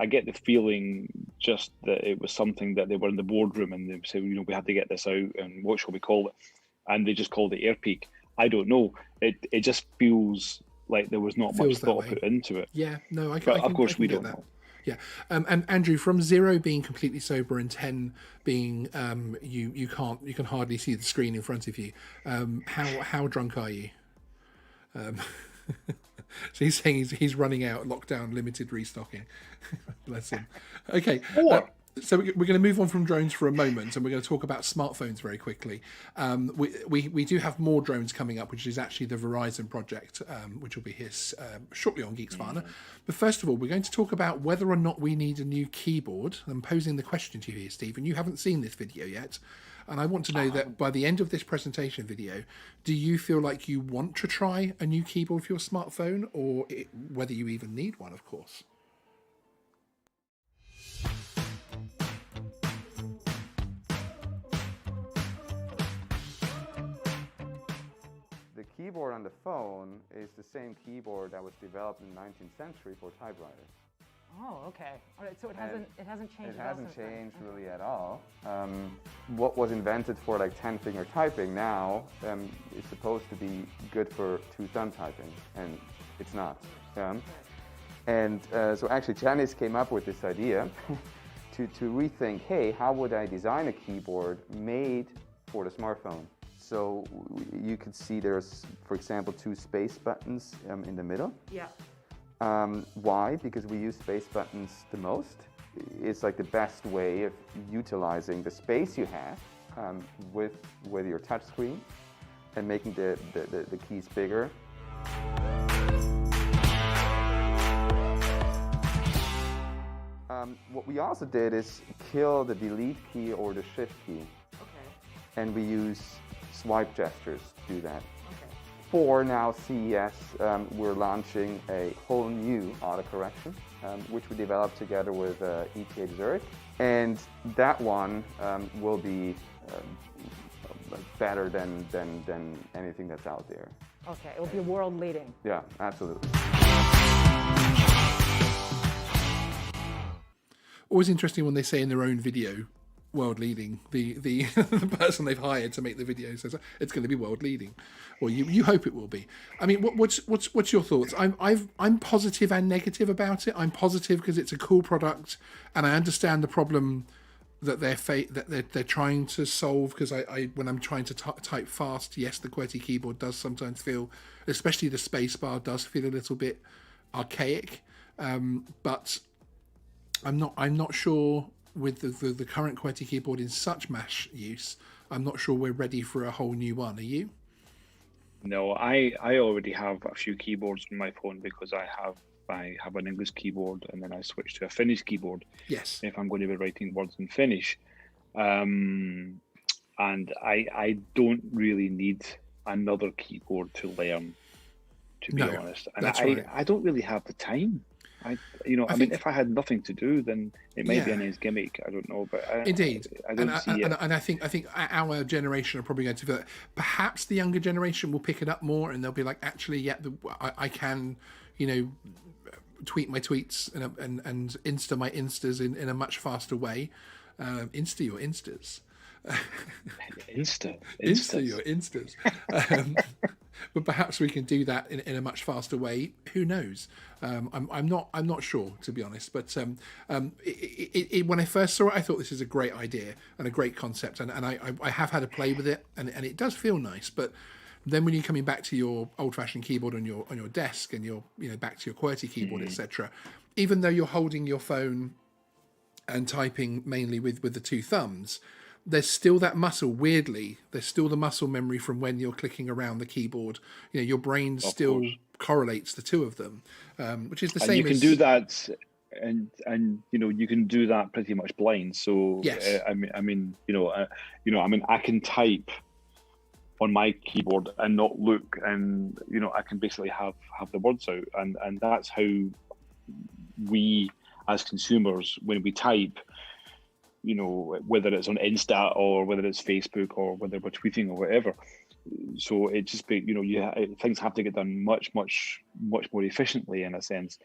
get the feeling just that it was something that they were in the boardroom and they said, we have to get this out and what shall we call it? And they just called it Air Peak. I don't know. It just feels like there was not much thought put into it. Yeah, no, of course we don't know. Yeah, and Andrew, from 0 being completely sober and 10 being you can hardly see the screen in front of you. How drunk are you? So he's saying he's running out. Lockdown, limited restocking. Bless him. Okay. So we're going to move on from drones for a moment, and we're going to talk about smartphones very quickly. We do have more drones coming up, which is actually the Verizon project, which will be here shortly on Geeksvana. But first of all, we're going to talk about whether or not we need a new keyboard. I'm posing the question to you here, Stephen. You haven't seen this video yet, and I want to know that by the end of this presentation video, do you feel like you want to try a new keyboard for your smartphone, or whether you even need one, of course? The keyboard on the phone is the same keyboard that was developed in the 19th century for typewriters. Oh, okay. All right, so it hasn't changed. It hasn't changed really at all. What was invented for like 10-finger typing now is supposed to be good for 2-thumb typing, and it's not. And so actually Janice came up with this idea to rethink, hey, how would I design a keyboard made for the smartphone? So you could see there's, for example, 2 space buttons in the middle. Yeah. Why? Because we use space buttons the most. It's like the best way of utilizing the space you have with your touch screen and making the keys bigger. What we also did is kill the delete key or the shift key. Okay. And we use swipe gestures to do that. Okay. For now CES, we're launching a whole new autocorrection, which we developed together with ETH Zurich. And that one will be better than anything that's out there. Okay, it will be world leading. Yeah, absolutely. Always interesting when they say in their own video, world leading. The person they've hired to make the video says it's going to be world leading, or you hope it will be. I mean, what's your thoughts? I'm positive and negative about it. I'm positive because it's a cool product, and I understand the problem that they're trying to solve. Because I when I'm trying to type fast, yes, the QWERTY keyboard does sometimes feel, especially the space bar, does feel a little bit archaic, but I'm not sure with the current QWERTY keyboard in such mass use. I'm not sure we're ready for a whole new one. Are you? No, I already have a few keyboards on my phone because I have an English keyboard and then I switch to a Finnish keyboard. Yes. If I'm going to be writing words in Finnish, and I don't really need another keyboard to learn, to be honest. And I don't really have the time. I mean, if I had nothing to do, then it may be a nice gimmick. I don't know, but Indeed, I don't see it. And I think our generation are probably going to feel that. Perhaps the younger generation will pick it up more, and they'll be like, actually, yeah, I can, tweet my tweets and Insta my Instas in a much faster way. Insta your Instas. Insta your Instas. But perhaps we can do that in a much faster way. Who knows? I'm not sure, to be honest. But when I first saw it, I thought this is a great idea and a great concept, and I have had a play with it, and it does feel nice. But then when you're coming back to your old-fashioned keyboard on your desk, and you're back to your QWERTY keyboard, etc., even though you're holding your phone and typing mainly with the two thumbs, there's still that muscle, weirdly. There's still the muscle memory from when you're clicking around the keyboard. Your brain still correlates the two of them, which is the same. You can do that, and you can do that pretty much blind. So yes. I mean, I can type on my keyboard and not look, and I can basically have the words out, and that's how we as consumers, when we type, whether it's on Insta or whether it's Facebook or whether we're tweeting or whatever. So it just be, things have to get done much more efficiently in a sense.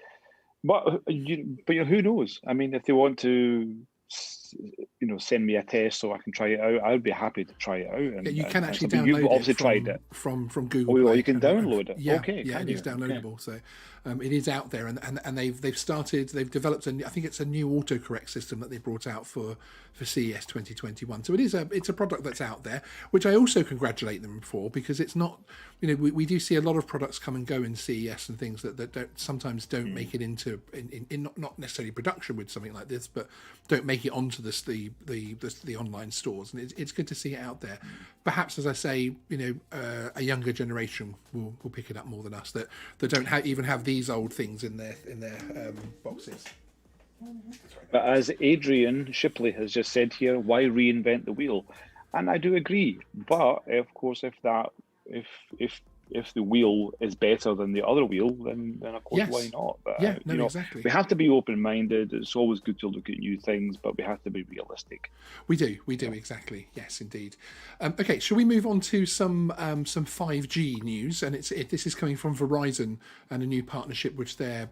But who knows? I mean, if they want to, send me a test so I can try it out, I would be happy to try it out. And you can actually download you've obviously it tried it from Google. Oh, you can download it. Yeah, okay. Yeah, it is downloadable. So it is out there, and they've developed I think it's a new autocorrect system that they brought out for CES 2021. So it's a product that's out there, which I also congratulate them for, because it's not, we do see a lot of products come and go in CES and things that sometimes don't make it into not necessarily production with something like this, but don't make it onto the online stores, and it's good to see it out there. Perhaps, as I say, a younger generation will pick it up more than us that don't even have these old things in their boxes. But as Adrian Shipley has just said here, why reinvent the wheel? And I do agree. But of course, if the wheel is better than the other wheel, then of course, yes. Why not? But, exactly. We have to be open-minded. It's always good to look at new things, but we have to be realistic. We do, exactly. Yes, indeed. Okay, shall we move on to some 5G news? And this is coming from Verizon and a new partnership which they're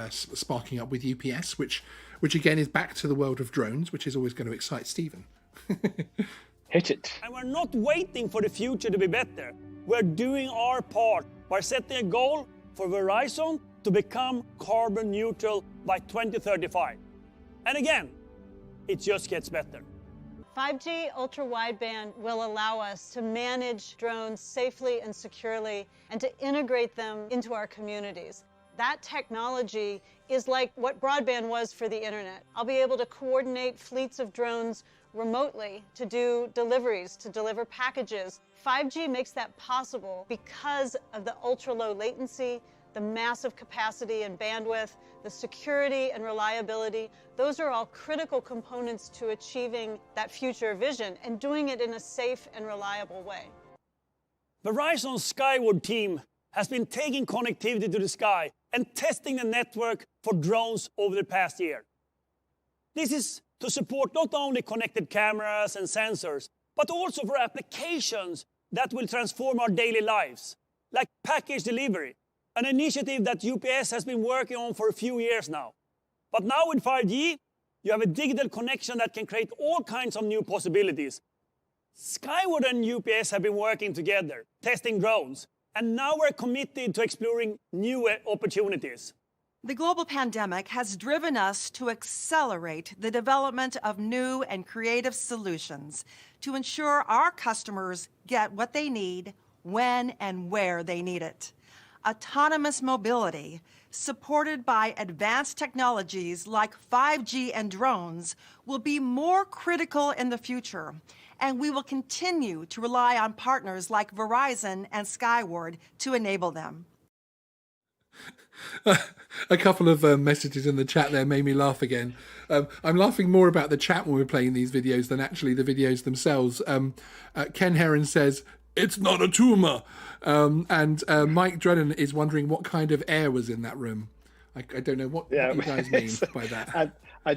sparking up with UPS, which again is back to the world of drones, which is always going to excite Stephen. Hit it. And we're not waiting for the future to be better. We're doing our part by setting a goal for Verizon to become carbon neutral by 2035. And again, it just gets better. 5G ultra-wideband will allow us to manage drones safely and securely and to integrate them into our communities. That technology is like what broadband was for the internet. I'll be able to coordinate fleets of drones remotely to do deliveries, to deliver packages. 5G makes that possible because of the ultra-low latency, the massive capacity and bandwidth, the security and reliability. Those are all critical components to achieving that future vision and doing it in a safe and reliable way. Verizon's Skyward team has been taking connectivity to the sky and testing the network for drones over the past year. This is to support not only connected cameras and sensors, but also for applications that will transform our daily lives, like package delivery, an initiative that UPS has been working on for a few years now. But now with 5G, you have a digital connection that can create all kinds of new possibilities. Skyward and UPS have been working together, testing drones, and now we're committed to exploring new opportunities. The global pandemic has driven us to accelerate the development of new and creative solutions to ensure our customers get what they need, when and where they need it. Autonomous mobility, supported by advanced technologies like 5G and drones, will be more critical in the future, and we will continue to rely on partners like Verizon and Skyward to enable them. A couple of messages in the chat there made me laugh again. I'm laughing more about the chat when we're playing these videos than actually the videos themselves. Ken Heron says, "It's not a tumor." And Mike Drennan is wondering what kind of air was in that room. I don't know what you guys mean by that. I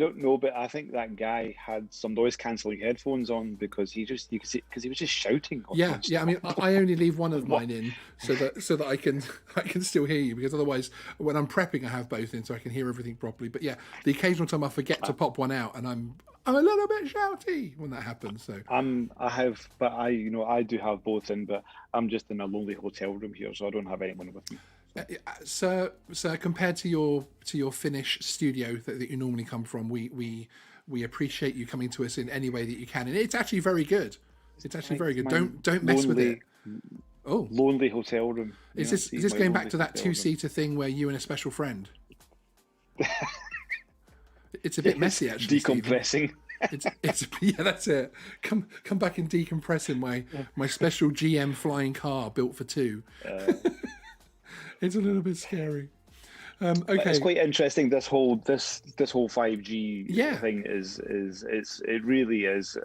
don't know, but I think that guy had some noise cancelling headphones on because you could see because he was just shouting. Yeah. I mean, I only leave one of mine in so that I can still hear you, because otherwise, when I'm prepping, I have both in so I can hear everything properly. But yeah, the occasional time I forget to pop one out, and I'm a little bit shouty when that happens. So I do have both in, but I'm just in a lonely hotel room here, so I don't have anyone with me. So compared to your Finnish studio that you normally come from, we appreciate you coming to us in any way that you can, and it's actually very good. It's actually very good. Don't mess with it. Oh, lonely hotel room. Is this going back to that two-seater thing where you and a special friend? It's a bit messy, actually. Decompressing. Yeah, that's it. Come back and decompress in my special GM flying car built for two. It's a little bit scary. Okay, but it's quite interesting. This whole 5G thing it really is.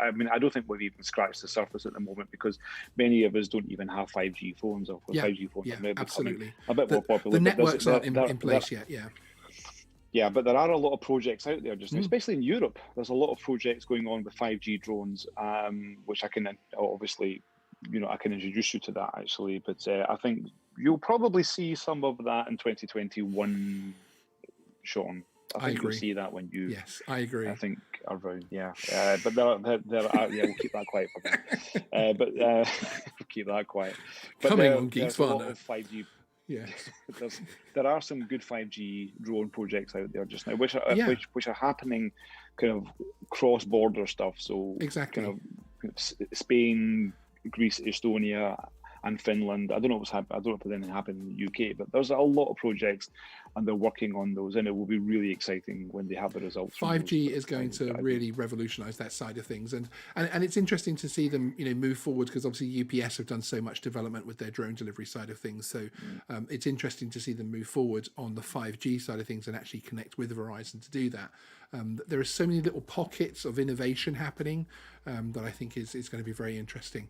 I mean, I don't think we've even scratched the surface at the moment, because many of us don't even have 5G phones, or 5G phones are maybe absolutely a bit more popular. The networks aren't in place yet. Yeah, but there are a lot of projects out there just now, especially in Europe. There's a lot of projects going on with 5G drones, which I can obviously, I can introduce you to that actually. But I think you'll probably see some of that in 2021, Sean. I think you'll see that when you. Yes, I agree. I think around, but there are, we'll keep that quiet for now. We'll keep that quiet. But coming on Geeksvana. 5G. Yes, there are some good 5G drone projects out there just now, which are happening, kind of cross-border stuff. So exactly, kind of Spain, Greece, Estonia, and Finland. I don't know if there's anything happening in the UK, but there's a lot of projects, and they're working on those, and it will be really exciting when they have the results. 5G is going to really revolutionise that side of things, and it's interesting to see them, move forward, because obviously UPS have done so much development with their drone delivery side of things. So it's interesting to see them move forward on the 5G side of things and actually connect with Verizon to do that. There are so many little pockets of innovation happening that I think is going to be very interesting.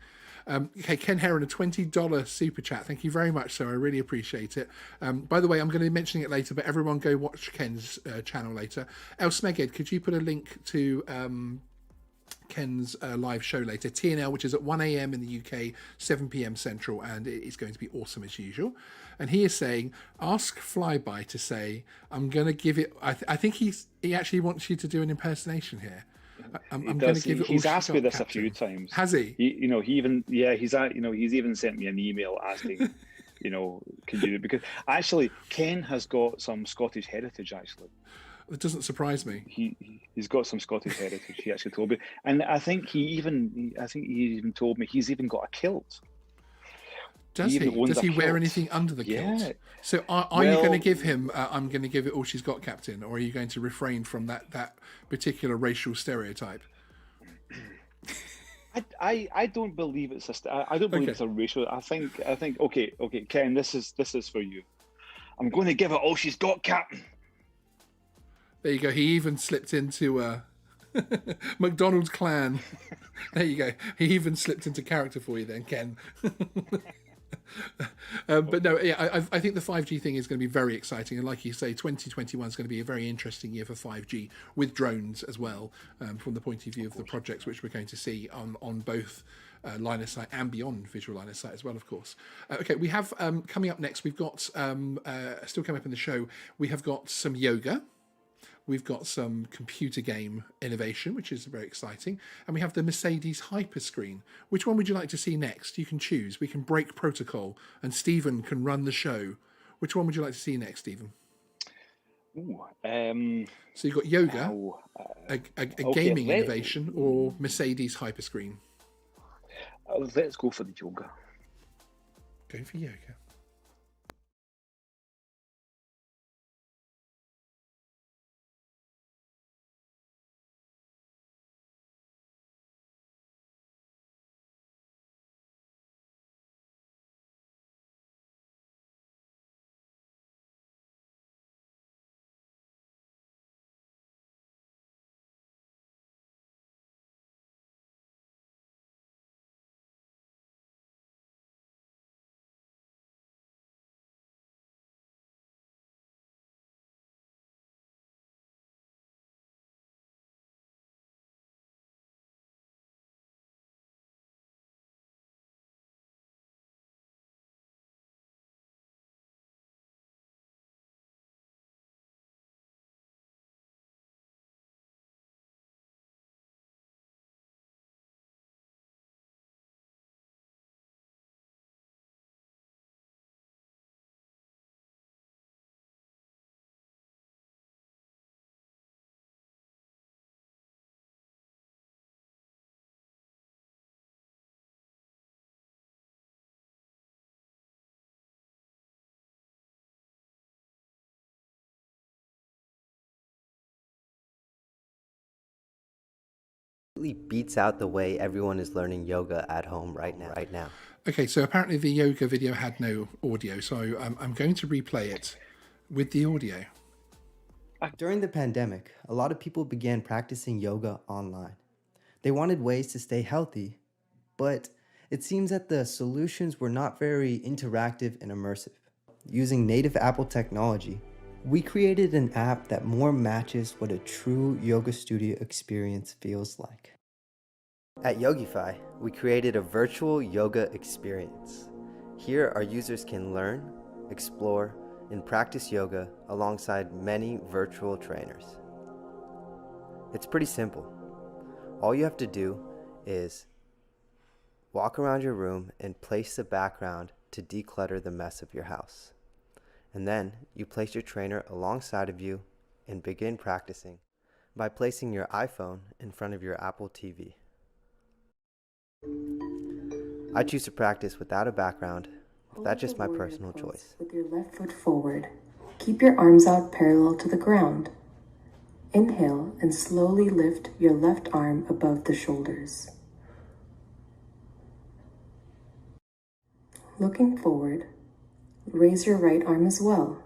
Okay, Ken Heron, a $20 super chat. Thank you very much, sir. I really appreciate it. By the way, I'm going to be mentioning it later, but everyone go watch Ken's channel later. El Smeged, could you put a link to Ken's live show later? TNL, which is at 1 a.m. in the UK, 7 p.m. Central, and it is going to be awesome as usual. And he is saying, ask Flyby to say, I'm going to give it... I think he actually wants you to do an impersonation here. I'm going to give it. He's asked me this Captain. A few times. Has he? He's even sent me an email asking, can you? Because actually, Ken has got some Scottish heritage. Actually, it doesn't surprise me. He's got some Scottish heritage. He actually told me, and I think he even told me he's even got a kilt. Does he? even owns Does a he wear kilt. anything under the kilt? Yeah. So are you going to Well- give him, I'm going to give it all she's got, Captain, or are you going to refrain from that particular racial stereotype? I don't believe it's I don't believe Okay. it's a racial. I think okay, Ken, this is for you. I'm going to give it all she's got, Captain. There you go. He even slipped into McDonald's clan. There you go. He even slipped into character for you then, Ken. But no, yeah, I think the 5G thing is going to be very exciting. And like you say, 2021 is going to be a very interesting year for 5G with drones as well, from the point of view of the projects which we're going to see on both line of sight and beyond visual line of sight as well, of course. Okay, we have coming up next, we've got, still coming up in the show, we have got some yoga. We've got some computer game innovation, which is very exciting. And we have the Mercedes Hyperscreen. Which one would you like to see next? You can choose. We can break protocol and Stephen can run the show. Which one would you like to see next, Stephen? Ooh, so you've got yoga, a okay, gaming innovation, or Mercedes Hyperscreen? Let's go for the yoga. Going for yoga. Beats out the way everyone is learning yoga at home right now. Okay, so apparently the yoga video had no audio, so I'm going to replay it with the audio. During the pandemic, a lot of people began practicing yoga online. They wanted ways to stay healthy, but it seems that the solutions were not very interactive and immersive. Using native Apple technology, we created an app that more matches what a true yoga studio experience feels like. At Yogify, we created a virtual yoga experience. Here, our users can learn, explore, and practice yoga alongside many virtual trainers. It's pretty simple. All you have to do is walk around your room and place the background to declutter the mess of your house. And then you place your trainer alongside of you and begin practicing by placing your iPhone in front of your Apple TV. I choose to practice without a background, but that's just my personal choice. With your left foot forward, keep your arms out parallel to the ground. Inhale and slowly lift your left arm above the shoulders. Looking forward, raise your right arm as well.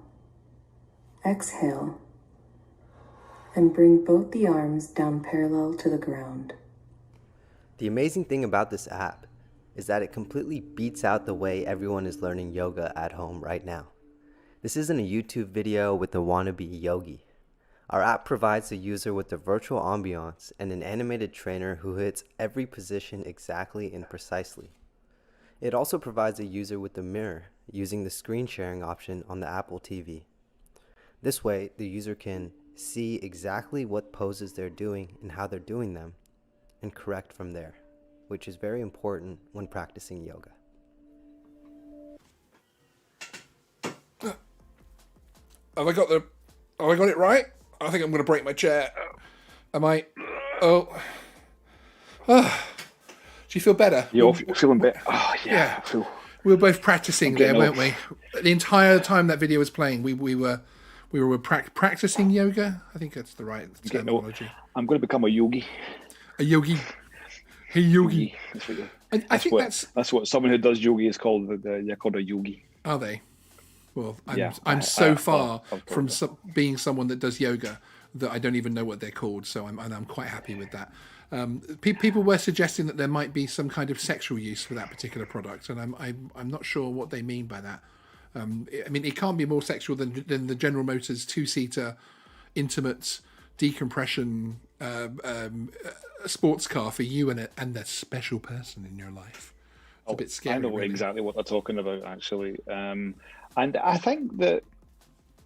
Exhale and bring both the arms down parallel to the ground. The amazing thing about this app is that it completely beats out the way everyone is learning yoga at home right now. This isn't a YouTube video with a wannabe yogi. Our app provides the user with a virtual ambiance and an animated trainer who hits every position exactly and precisely. It also provides a user with a mirror using the screen sharing option on the Apple TV. This way, the user can see exactly what poses they're doing and how they're doing them, and correct from there, which is very important when practicing yoga. Have I got it right? I think I'm going to break my chair. Am I? Oh. Do you feel better? You're feeling better. Oh, yeah. I feel We were both practicing Okay, there, no. weren't we? The entire time that video was playing, we were practicing yoga. I think that's the right Okay, no. terminology. I'm going to become a yogi. A yogi. Hey, yogi. I think that's what someone who does yogi is called. You're called a yogi. Are they? Well, Yeah, I'm so well, far of from course. being someone that does yoga that I don't even know what they're called. So I'm quite happy with that. People were suggesting that there might be some kind of sexual use for that particular product, and I'm not sure what they mean by that. I mean, it can't be more sexual than the General Motors 2-seater, intimate, decompression sports car for you and that special person in your life. It's a bit scary. I know really. exactly what they're talking about, actually, and I think that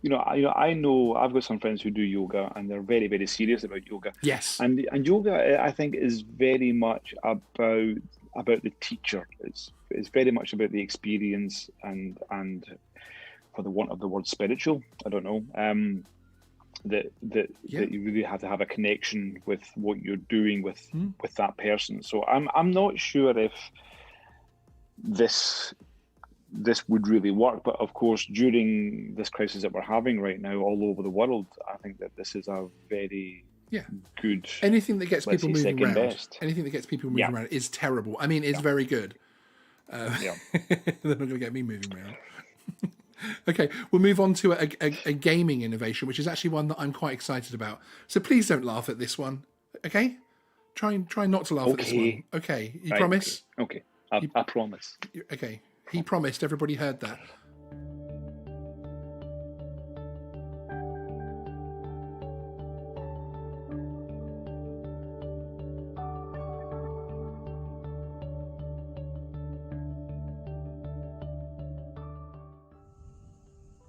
I know I've got some friends who do yoga, and they're very, very serious about yoga. Yes, and yoga, I think, is very much about the teacher. It's very much about the experience, and for the want of the word spiritual, I don't know, that you really have to have a connection with what you're doing with that person. So I'm not sure if this would really work, but of course, during this crisis that we're having right now all over the world, I think that this is a very good. Anything that gets let's people say, moving second around, best. anything that gets people moving around is terrible. I mean, it's very good. Yeah. They're not going to get me moving around. Okay, we'll move on to a gaming innovation, which is actually one that I'm quite excited about. So please don't laugh at this one, okay? Try not to laugh at this one. Okay, you Right, promise? Okay. I promise. Okay, he promised. Everybody heard that.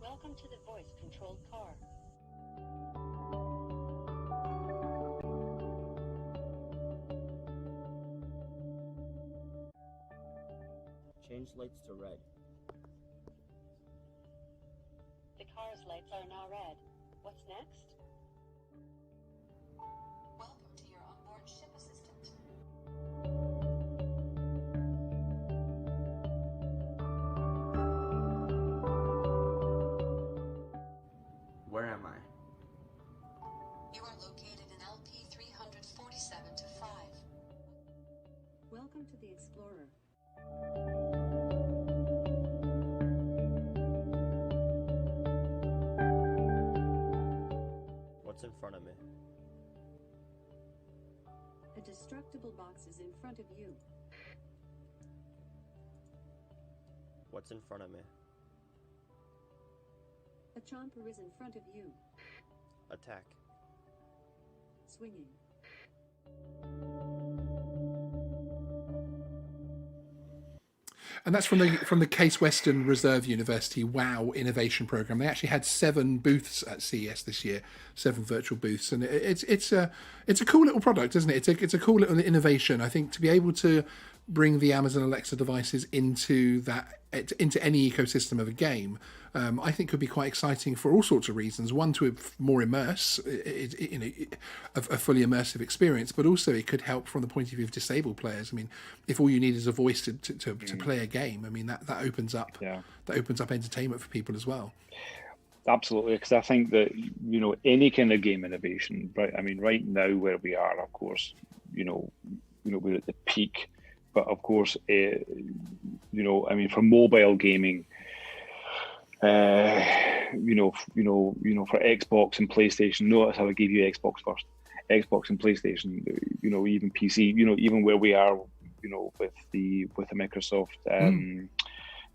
Welcome to the voice-controlled car. Change lights to red. The car's lights are now red. What's next? Welcome to your onboard ship assistant. Where am I? You are located in LP 347-5. Welcome to the Explorer. What's in front of me? A destructible box is in front of you. What's in front of me? A chomper is in front of you. Attack. Swinging. And that's from the Case Western Reserve University WOW Innovation Program. They actually had 7 booths at CES this year, 7 virtual booths, and it's a cool little product, isn't it? It's a cool little innovation. I think to be able to bring the Amazon Alexa devices into any ecosystem of a game, I think could be quite exciting for all sorts of reasons. One, to more immerse, a fully immersive experience, but also it could help from the point of view of disabled players. I mean, if all you need is a voice to play a game, I mean that opens up entertainment for people as well. Absolutely, because I think that any kind of game innovation, right? I mean, right now where we are, of course, we're at the peak. But of course, I mean, for mobile gaming, for Xbox and PlayStation. Notice how I gave you Xbox first. Xbox and PlayStation. Even PC. Even where we are. With the Microsoft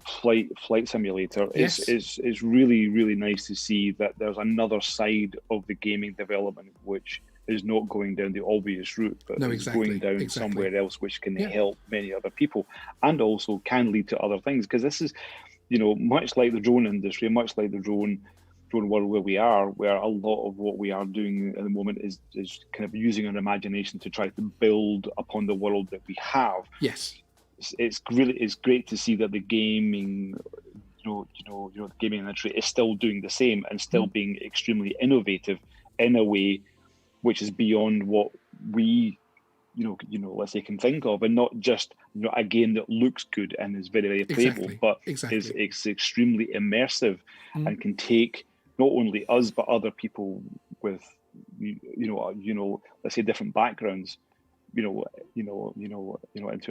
flight simulator. Yes. It's really, really nice to see that there's another side of the gaming development which is not going down the obvious route, but is going down somewhere else, which can help many other people, and also can lead to other things. Because this is, much like the drone industry, much like the drone world where we are, where a lot of what we are doing at the moment is kind of using our imagination to try to build upon the world that we have. Yes, it's great to see that the gaming, the gaming industry is still doing the same and still being extremely innovative in a way which is beyond what we, let's say, can think of, and not just a game that looks good and is very, very playable, but is extremely immersive and can take not only us but other people with let's say different backgrounds, into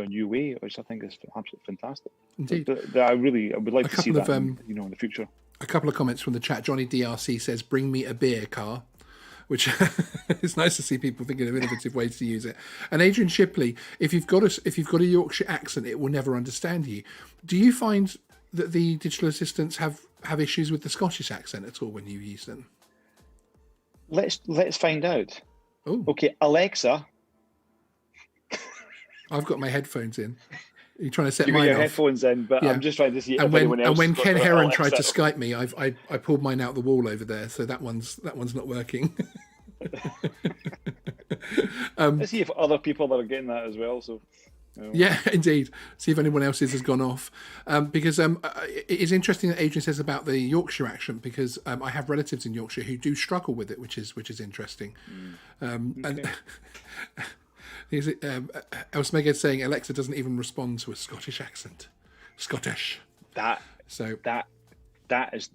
a new way, which I think is absolutely fantastic. Indeed. I would like to see that in the future. A couple of comments from the chat. Johnny DRC says, "Bring me a beer car," which it's nice to see people thinking of innovative ways to use it. And Adrian Shipley, if you've got a Yorkshire accent, it will never understand you. Do you find that the digital assistants have issues with the Scottish accent at all when you use them? Let's find out. Oh. Okay, Alexa. I've got my headphones in. You're trying to set you mine got your off. headphones in, but I'm just trying to see if anyone else. And when Ken Heron Alexa. tried to Skype me, I pulled mine out the wall over there, so that one's not working. Let's see if other people are getting that as well. So. Yeah, indeed. See if anyone else's has gone off. Because it is interesting that Adrian says about the Yorkshire accent, because I have relatives in Yorkshire who do struggle with it, which is interesting. And Elsmega saying Alexa doesn't even respond to a Scottish accent. Scottish. That is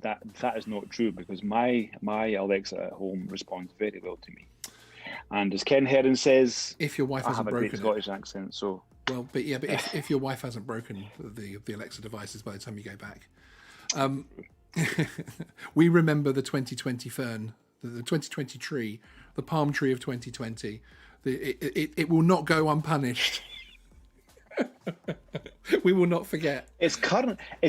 not true, because my Alexa at home responds very well to me. And as Ken Heron says, if your wife hasn't I have a broken great Scottish accent, so. Well, but if your wife hasn't broken the Alexa devices by the time you go back, we remember the 2020 fern, the 2020 tree, the palm tree of 2020. It will not go unpunished. We will not forget. It's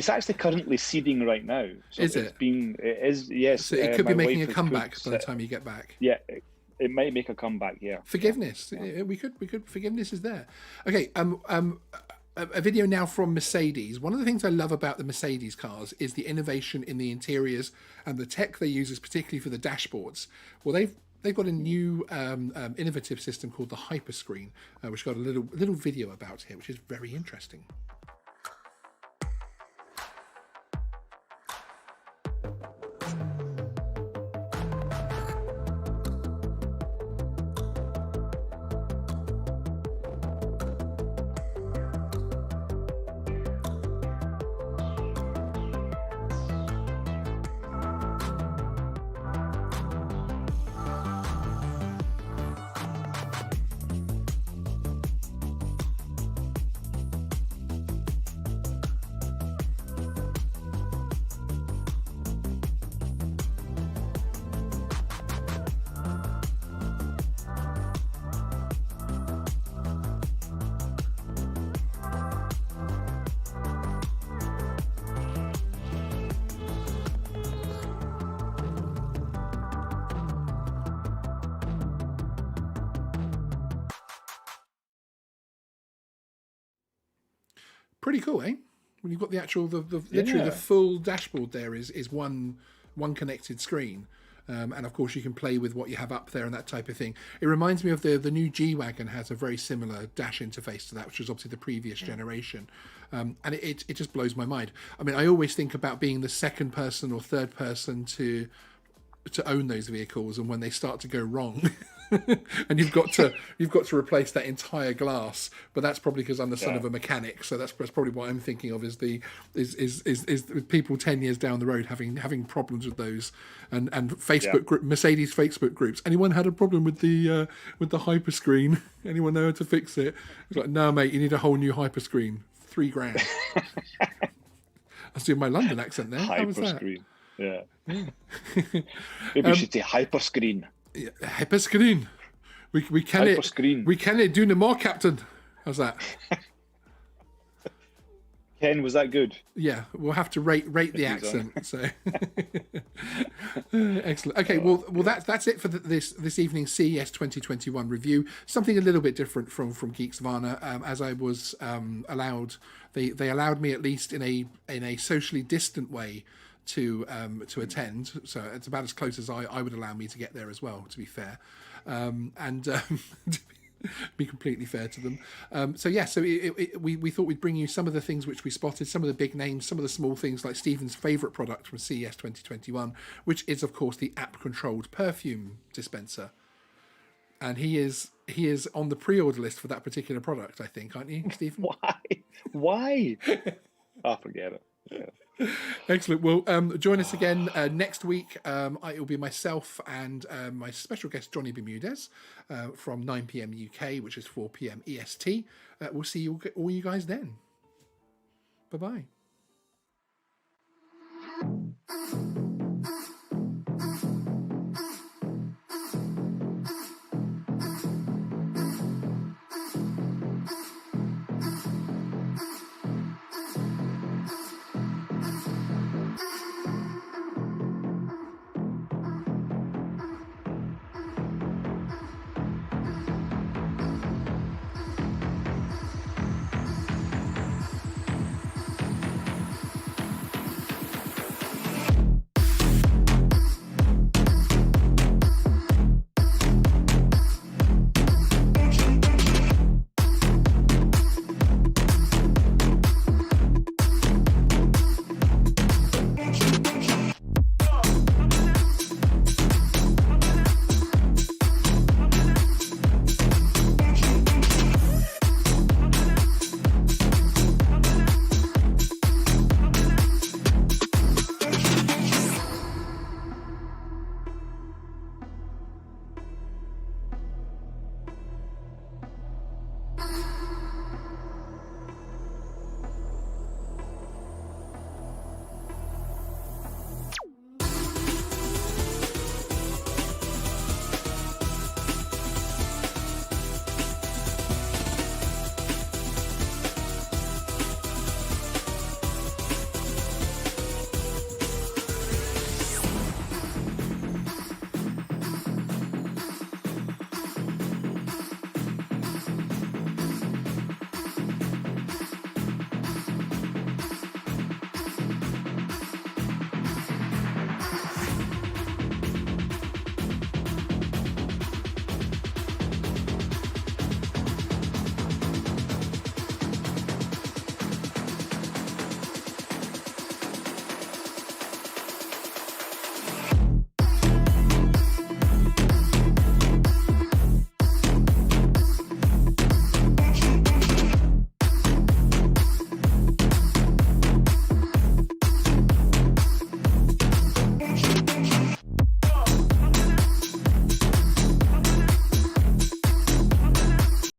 actually currently seeding right now. So is it? It is. Yes. So it could be making a comeback by the time you get back. Yeah. It might make a comeback, yeah. Forgiveness. Yeah. We could. Forgiveness is there. Okay. A video now from Mercedes. One of the things I love about the Mercedes cars is the innovation in the interiors and the tech they use, particularly for the dashboards. Well, they've got a new innovative system called the Hyperscreen, which got a little video about here, which is very interesting. Pretty cool, eh? When you've got the actual, literally the full dashboard there is one connected screen. And of course you can play with what you have up there and that type of thing. It reminds me of the new G-Wagon has a very similar dash interface to that, which was obviously the previous generation. And it just blows my mind. I mean, I always think about being the second person or third person to own those vehicles, and when they start to go wrong and you've got to replace that entire glass, but that's probably because I'm the son of a mechanic, so that's probably what I'm thinking of is people 10 years down the road having problems with those, and Facebook Mercedes Facebook groups. Anyone had a problem with the Hyperscreen? Anyone know how to fix it? It's like, no mate, you need a whole new Hyperscreen, $3,000. I was doing my London accent there. How was that? Yeah. Maybe you should say Hyperscreen. Hyperscreen. We can Hyperscreen. We can do no more, Captain. How's that? Ken, was that good? Yeah, we'll have to rate the accent. So excellent. Okay, well that's it for this evening's CES 2021 review. Something a little bit different from Geeksvana, as I was allowed. They allowed me, at least in a socially distant way, to attend, so it's about as close as I would allow me to get there as well, to be fair, and be completely fair to them. So we thought we'd bring you some of the things which we spotted, some of the big names, some of the small things, like Stephen's favourite product from CES 2021, which is of course the app-controlled perfume dispenser. And he is on the pre-order list for that particular product, I think, aren't you, Stephen? Why? I forget it. Yeah. Excellent. Well, join us again next week. It will be myself and my special guest, Johnny Bermudez, from 9 p.m. UK, which is 4 p.m. EST. We'll see all you guys then. Bye-bye.